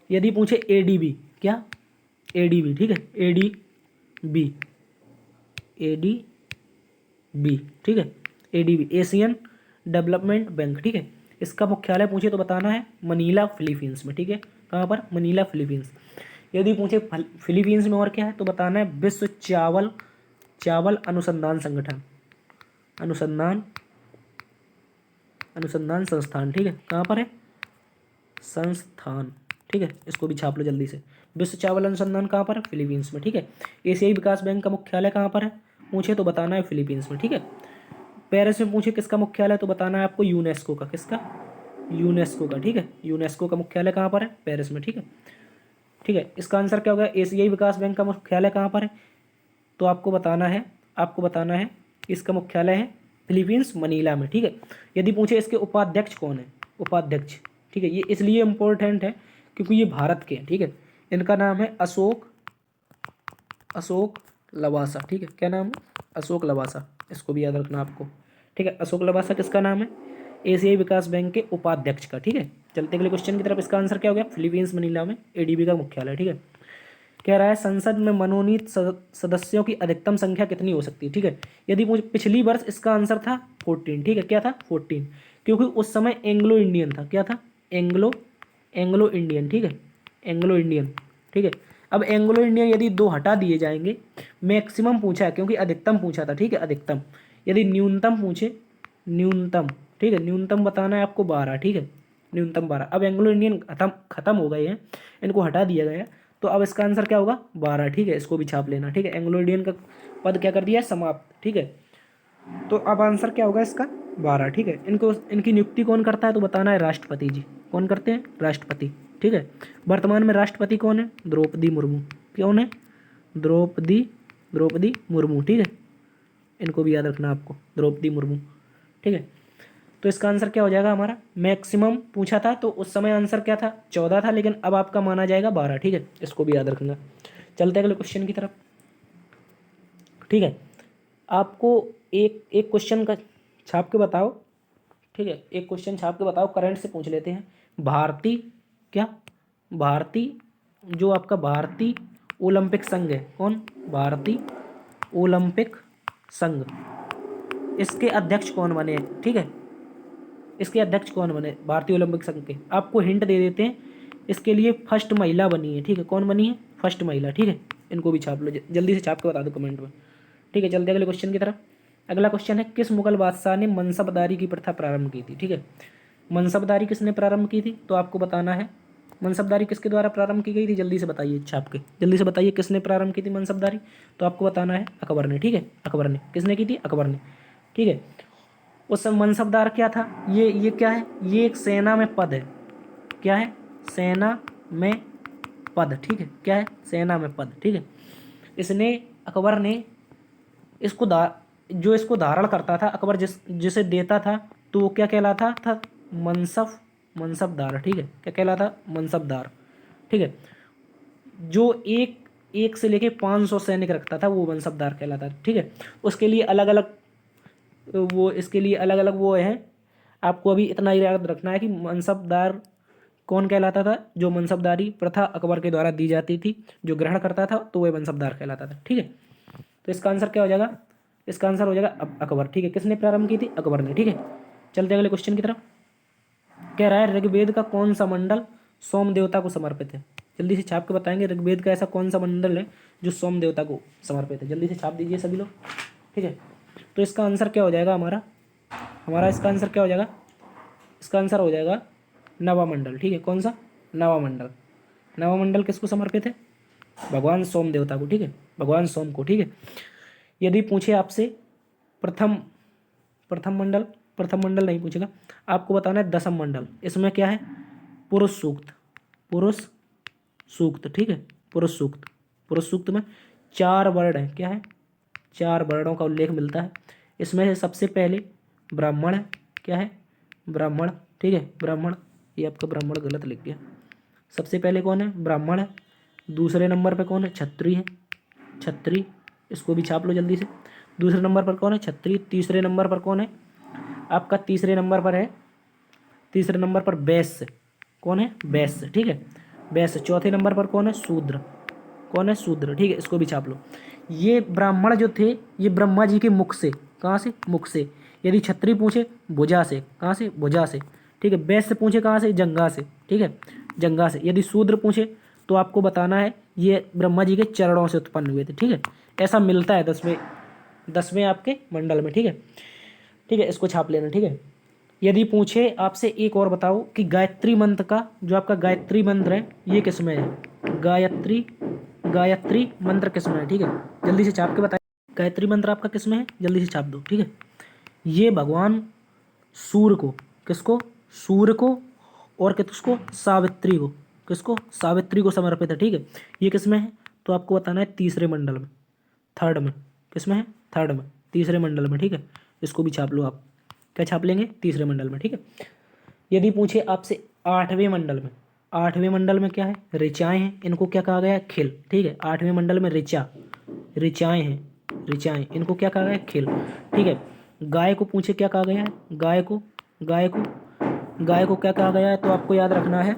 यदि पूछे एडीबी, क्या, एडीबी, ठीक है, एडीबी, ठीक है, एडीबी, एशियन डेवलपमेंट बैंक, ठीक है। इसका मुख्यालय पूछे तो बताना है मनीला, फिलीपींस में, ठीक है, कहाँ पर, मनीला, फिलीपींस। यदि पूछे फिलीपींस में और क्या है, तो बताना है विश्व चावल अनुसंधान संगठन, अनुसंधान संस्थान, ठीक है, कहाँ पर है, संस्थान, ठीक है। इसको भी छाप लो जल्दी से। विश्व चावल अनुसंधान कहाँ पर है, फिलीपींस में, ठीक है। एशियाई विकास बैंक का मुख्यालय कहाँ पर है पूछे तो बताना है फिलीपींस में, ठीक है। पेरिस में पूछे किसका मुख्यालय, तो बताना है आपको यूनेस्को का, किसका, यूनेस्को का, ठीक है। यूनेस्को का मुख्यालय कहाँ पर है, पेरिस में, ठीक है, ठीक है। इसका आंसर क्या होगा, एशियाई विकास बैंक का मुख्यालय कहाँ पर है, तो आपको बताना है इसका मुख्यालय है फिलीपींस, मनीला में, ठीक है। यदि पूछे इसके उपाध्यक्ष कौन है, उपाध्यक्ष, ठीक है, ये इसलिए इम्पोर्टेंट है क्योंकि ये भारत के हैं, ठीक है। इनका नाम है अशोक लवासा, ठीक है, क्या नाम है, अशोक लवासा, इसको भी याद रखना आपको, ठीक है। अशोक लवासा किसका नाम है, एशियाई विकास बैंक के उपाध्यक्ष का, ठीक है। चलते अगले क्वेश्चन की तरफ। इसका आंसर क्या हो गया, फिलीपींस मनीला में एडीबी का मुख्यालय, ठीक है। कह रहा है संसद में मनोनीत सदस्यों की अधिकतम संख्या कितनी हो सकती है, ठीक है। यदि मुझे पिछली वर्ष इसका आंसर था 14, ठीक है, क्या था 14, क्योंकि उस समय एंग्लो इंडियन था, क्या था, एंग्लो एंग्लो इंडियन, ठीक है, एंग्लो इंडियन, ठीक है। अब एंग्लो इंडियन यदि 2 हटा दिए जाएंगे, मैक्सिमम पूछा है क्योंकि अधिकतम पूछा था, ठीक है, अधिकतम। यदि न्यूनतम पूछे, न्यूनतम, ठीक है, न्यूनतम बताना है आपको 12, ठीक है, न्यूनतम 12। अब एंग्लो इंडियन खत्म हो गए हैं, इनको हटा दिया गया, तो अब इसका आंसर क्या होगा 12, ठीक है, इसको भी छाप लेना, ठीक है। एंग्लो इंडियन का पद क्या कर दिया है, समाप्त, ठीक है। तो अब आंसर क्या होगा इसका 12, ठीक है। इनको इनकी नियुक्ति कौन करता है तो बताना है राष्ट्रपति जी, कौन करते हैं, राष्ट्रपति, ठीक है। वर्तमान में राष्ट्रपति कौन है, द्रौपदी मुर्मू, कौन है, द्रौपदी मुर्मू, ठीक है। इनको भी याद रखना आपको, द्रौपदी मुर्मू, ठीक है। तो इसका आंसर क्या हो जाएगा हमारा, मैक्सिमम पूछा था तो उस समय आंसर क्या था 14 था, लेकिन अब आपका माना जाएगा 12, ठीक है, इसको भी याद रखना। चलते हैं अगले क्वेश्चन की तरफ, ठीक है। आपको एक एक क्वेश्चन का छाप के बताओ, ठीक है, एक क्वेश्चन छाप के बताओ, करंट से पूछ लेते हैं। भारतीय क्या, भारतीय जो आपका भारतीय ओलंपिक संघ है, कौन, भारतीय ओलंपिक संघ, इसके अध्यक्ष कौन बने हैं, ठीक है, इसके अध्यक्ष कौन बने भारतीय ओलंपिक संघ के। आपको हिंट दे देते हैं, इसके लिए फर्स्ट महिला बनी है, ठीक है, कौन बनी है, फर्स्ट महिला, ठीक है। इनको भी छाप लो, जल्दी से छाप के बता दो कमेंट में, ठीक है। चलते अगले क्वेश्चन की तरफ। अगला क्वेश्चन है, किस मुगल बादशाह ने मनसबदारी की प्रथा प्रारंभ की थी, ठीक है। मनसबदारी किसने प्रारंभ की थी तो आपको बताना है, मनसबदारी किसके द्वारा प्रारंभ की गई थी, जल्दी से बताइए, छाप के जल्दी से बताइए, किसने प्रारंभ की थी मनसबदारी, तो आपको बताना है अकबर ने, ठीक है, अकबर ने, किसने की थी, अकबर ने, ठीक है। उस समय मनसबदार क्या था, ये क्या है, ये एक सेना में पद है, क्या है, सेना में पद, ठीक है, क्या है, सेना में पद, ठीक है। इसने, अकबर ने इसको जो इसको धारण करता था अकबर, जिसे देता था, तो वो क्या कहलाता था, मनसबदार, ठीक है, क्या कहलाता, मनसबदार, ठीक है। जो एक एक से लेके 500 सैनिक रखता था वो मनसबदार कहलाता था, ठीक है। उसके लिए अलग अलग, वो इसके लिए अलग अलग वो है, आपको अभी इतना ही याद रखना है कि मनसबदार कौन कहलाता था, जो मनसबदारी प्रथा अकबर के द्वारा दी जाती थी, जो ग्रहण करता था तो वह मनसबदार कहलाता था, ठीक है। तो इसका आंसर क्या हो जाएगा, इसका आंसर हो जाएगा अकबर, ठीक है। किसने प्रारंभ की थी, अकबर ने, ठीक है। चलते अगले क्वेश्चन की तरफ। कह रहा है ऋग्वेद का कौन सा मंडल सोम देवता को समर्पित है, जल्दी से छाप के बताएंगे, ऋग्वेद का ऐसा कौन सा मंडल है जो सोम देवता को समर्पित है, जल्दी से छाप दीजिए सभी लोग, ठीक है। तो इसका आंसर क्या हो जाएगा हमारा, इसका आंसर क्या हो जाएगा, इसका आंसर हो जाएगा नवामंडल, ठीक है। कौन सा, नवामंडल, नवामंडल किसको समर्पित है, भगवान सोम देवता को, ठीक है, भगवान सोम को, ठीक है। यदि पूछे आपसे प्रथम प्रथम मंडल, प्रथम मंडल नहीं पूछेगा, आपको बताना है दसम मंडल, इसमें क्या है, पुरुष सूक्त, पुरुष सूक्त, ठीक है, पुरुष सूक्त, पुरुष सूक्त में 4 वर्ण है, क्या है, 4 वर्णों का उल्लेख मिलता है। इसमें से सबसे पहले ब्राह्मण है, क्या है, ब्राह्मण, ठीक है, ब्राह्मण, ये आपका ब्राह्मण गलत लिख गया, सबसे पहले कौन है, ब्राह्मण है। दूसरे नंबर पे कौन है, क्षत्रिय है, क्षत्रिय, इसको भी छाप लो जल्दी से। दूसरे नंबर पर कौन है, क्षत्रिय। तीसरे नंबर पर कौन है आपका, तीसरे नंबर पर है, तीसरे नंबर पर वैश्य, कौन है, वैश्य, ठीक है, वैश्य। चौथे नंबर पर कौन है, शूद्र, कौन है, शूद्र, ठीक है, इसको भी छाप लो। ये ब्राह्मण जो थे ये ब्रह्मा जी के मुख से, कहाँ से, मुख से। यदि क्षत्रिय पूछे भुजा से, कहाँ से, भुजा से, ठीक है। वैश्य पूछे कहाँ से, जंघा से, ठीक है, जंघा से। यदि शूद्र पूछे तो आपको बताना है ये ब्रह्मा जी के चरणों से उत्पन्न हुए थे, ठीक है। ऐसा मिलता है 10वें आपके मंडल में, ठीक है, ठीक है, इसको छाप लेना, ठीक है। यदि पूछे आपसे एक और बताओ कि गायत्री मंत्र का, जो आपका गायत्री मंत्र है ये किस में है, गायत्री मंत्र किस में है, ठीक है, जल्दी से छाप के बताइए। गायत्री मंत्र आपका किस में है, जल्दी से छाप दो, ठीक है। ये भगवान सूर्य को, किसको, सूर्य को, और किसको, सावित्री को, किसको, सावित्री को समर्पित है, ठीक है। ये किस में है तो आपको बताना है तीसरे मंडल में, थर्ड में, किस में है, थर्ड में, तीसरे मंडल में, ठीक है। इसको भी छाप लो आप, क्या छाप लेंगे, तीसरे मंडल में, ठीक है। यदि पूछे आपसे 8वें मंडल में, 8वें मंडल में क्या है, ऋचाएँ हैं, इनको क्या कहा गया है, खिल। ठीक है, 8वें मंडल में ऋचाएँ हैं, ऋचाएँ, इनको क्या कहा गया है, खिल। ठीक है, गाय को पूछे क्या कहा गया है, गाय को क्या कहा गया है, तो आपको याद रखना है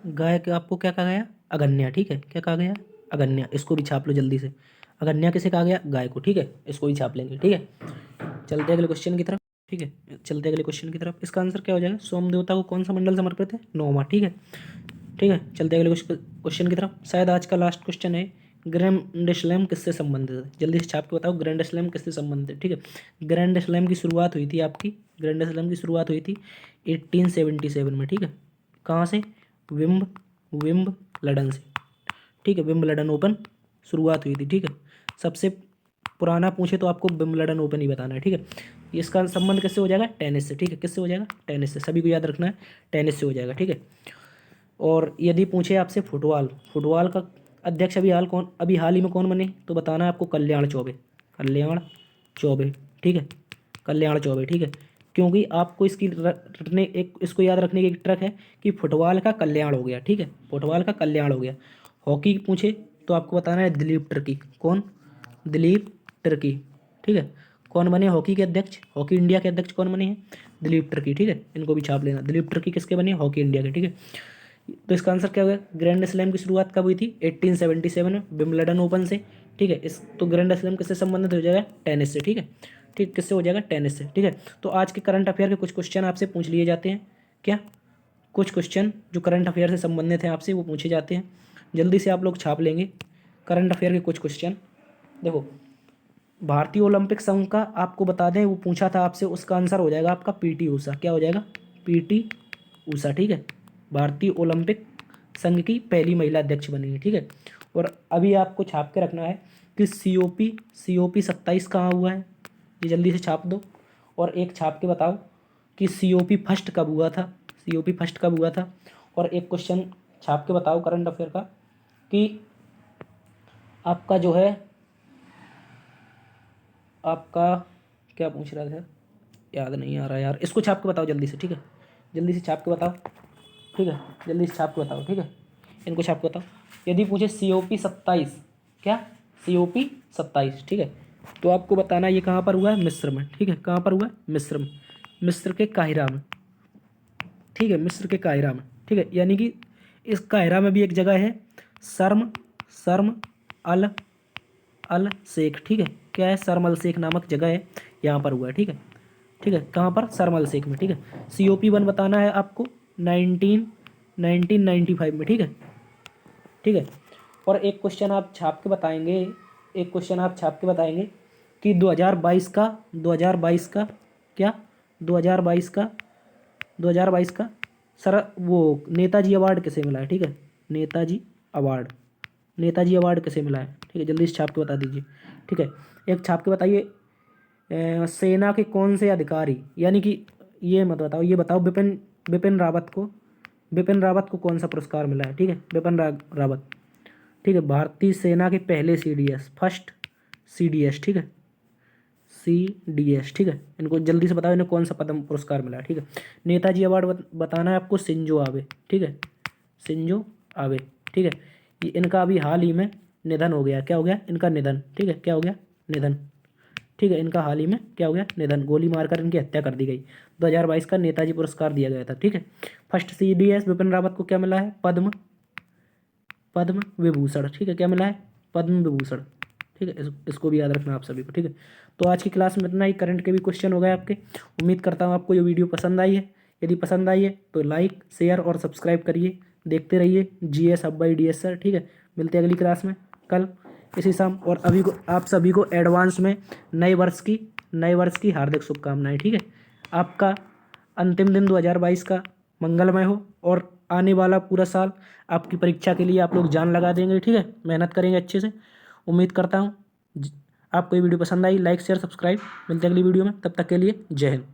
गाय के आपको क्या कहा गया, अगन्या। ठीक है, क्या कहा गया, अगन्या। इसको भी छाप लो जल्दी से। अगन्या किसे कहा गया, गाय को। ठीक है, इसको भी छाप लेंगे। ठीक है, चलते अगले क्वेश्चन की तरफ। ठीक है, चलते अगले क्वेश्चन की तरफ। इसका आंसर क्या हो जाएगा, सोम देवता को कौन सा मंडल समर्पित है, 9वां। ठीक है, ठीक है, चलते अगले क्वेश्चन की तरफ। शायद आज का लास्ट क्वेश्चन है, ग्रैंड स्लैम किससे संबंधित है, जल्दी से छाप के बताओ, ग्रैंड स्लैम किससे संबंधित है। ठीक है, ग्रैंड स्लैम की शुरुआत हुई थी आपकी, ग्रैंड स्लैम की शुरुआत हुई थी 1877 में। ठीक है, कहाँ से, विम्बलडन से। ठीक है, विम्बलडन ओपन शुरुआत हुई थी। ठीक है, सबसे पुराना पूछे तो आपको विम्बलडन ओपन ही बताना है। ठीक है, इसका संबंध किससे हो जाएगा, टेनिस से। ठीक है, किससे हो जाएगा, टेनिस से। सभी को याद रखना है, टेनिस से हो जाएगा। ठीक है, और यदि पूछे आपसे फुटबॉल का अध्यक्ष अभी हाल ही में कौन बने, तो बताना है आपको कल्याण चौबे। ठीक है, कल्याण चौबे। ठीक है, क्योंकि आपको इसको याद रखने की एक ट्रिक है कि फुटबॉल का कल्याण हो गया। ठीक है, फुटबॉल का कल्याण हो गया। हॉकी पूछे तो आपको बताना है दिलीप टर्की। कौन, दिलीप टर्की। ठीक है, कौन बने हॉकी के अध्यक्ष, हॉकी इंडिया के अध्यक्ष कौन बने हैं, दिलीप टर्की। ठीक है, इनको भी छाप लेना, दिलीप टर्की किसके बने, हॉकी इंडिया के। ठीक है, तो इसका आंसर क्या होगा, ग्रैंड स्लैम की शुरुआत कब हुई थी, 1877 में, विम्बलडन ओपन से। ठीक है, इस तो ग्रैंड स्लैम किससे संबंधित हो जाएगा, टेनिस से। ठीक है, ठीक, किससे हो जाएगा, टेनिस से। ठीक है, तो आज के करंट अफेयर के कुछ क्वेश्चन आपसे पूछ लिए जाते हैं क्या, कुछ क्वेश्चन जो करंट अफेयर से संबंधित हैं आपसे वो पूछे जाते हैं। जल्दी से आप लोग छाप लेंगे करंट अफेयर के कुछ क्वेश्चन। देखो, भारतीय ओलंपिक संघ का आपको बता दें, वो पूछा था आपसे, उसका आंसर हो जाएगा आपका पीटी ऊषा। क्या हो जाएगा, पीटी ऊषा। ठीक है, भारतीय ओलंपिक संघ की पहली महिला अध्यक्ष बनी है। ठीक है, और अभी आपको छाप के रखना है कि COP 27 कहाँ हुआ है, ये जल्दी से छाप दो। और एक छाप के बताओ कि COP फर्स्ट कब हुआ था, COP फर्स्ट कब हुआ था। और एक क्वेश्चन छाप के बताओ करंट अफेयर का कि आपका जो है, आपका क्या पूछ रहा था, याद नहीं आ रहा यार, इसको छाप के बताओ जल्दी से। ठीक है, जल्दी से छाप के बताओ। ठीक है, जल्दी से छाप के बताओ। ठीक है, इनको छाप के बताओ। यदि पूछे COP 27, क्या, COP 27। ठीक है, तो आपको बताना ये कहाँ पर हुआ है, मिस्र में। ठीक है, कहाँ पर हुआ है, मिस्र में, मिस्र के काहिरा में। ठीक है, मिस्र के काहिरा में। ठीक है, यानी कि इस काहिरा में भी एक जगह है, शर्म अल अल शेख। ठीक है, क्या है, शर्म अल शेख नामक जगह है, यहाँ पर हुआ है। ठीक है, ठीक है, कहाँ पर, शर्म अल शेख में। ठीक है, COP 1 बताना है आपको 1995 में। ठीक है, ठीक है, और एक क्वेश्चन आप छाप के बताएंगे, एक क्वेश्चन आप छाप के बताएंगे कि 2022 का क्या, 2022 का सर वो नेताजी अवार्ड किसे मिला है। ठीक है, नेताजी अवार्ड किसे मिला है। ठीक है, जल्दी से छाप के बता दीजिए। ठीक है, एक छाप के बताइए, सेना के कौन से अधिकारी, यानी कि ये मत बताओ, ये बताओ बिपिन रावत को कौन सा पुरस्कार मिला है। ठीक है, रावत। ठीक है, भारतीय सेना के पहले CDS, फर्स्ट CDS। ठीक है, CDS। ठीक है, इनको जल्दी से बताओ, इन्हें कौन सा पद्म पुरस्कार मिला है। ठीक है, नेताजी अवार्ड बताना है आपको शिंजो आबे। ठीक है, शिंजो आबे। ठीक है, ये इनका अभी हाल ही में निधन हो गया। क्या हो गया, इनका निधन। ठीक है, क्या हो गया, निधन। ठीक है, इनका हाल ही में क्या हो गया, निधन, गोली मारकर इनकी हत्या कर दी गई। 2022 का नेताजी पुरस्कार दिया गया था। ठीक है, फर्स्ट CDS बिपिन रावत को क्या मिला है, पद्म विभूषण। ठीक है, क्या मिला है, पद्म विभूषण। ठीक है, इसको भी याद रखना आप सभी को। ठीक है, तो आज की क्लास में इतना ही, करंट के भी क्वेश्चन हो गए आपके। उम्मीद करता हूँ आपको ये वीडियो पसंद आई है। यदि पसंद आई है तो लाइक, शेयर और सब्सक्राइब करिए, देखते रहिए GS अब बाई DS सर। ठीक है, मिलते हैं अगली क्लास में कल इसी शाम। और अभी को आप सभी को एडवांस में नए वर्ष की हार्दिक शुभकामनाएं। ठीक है, आपका अंतिम दिन 2022 का मंगलमय हो, और आने वाला पूरा साल आपकी परीक्षा के लिए आप लोग जान लगा देंगे। ठीक है, मेहनत करेंगे अच्छे से, उम्मीद करता हूँ। आपको ये वीडियो पसंद आई, लाइक शेयर सब्सक्राइब। मिलते हैं अगली वीडियो में, तब तक के लिए जय हिंद।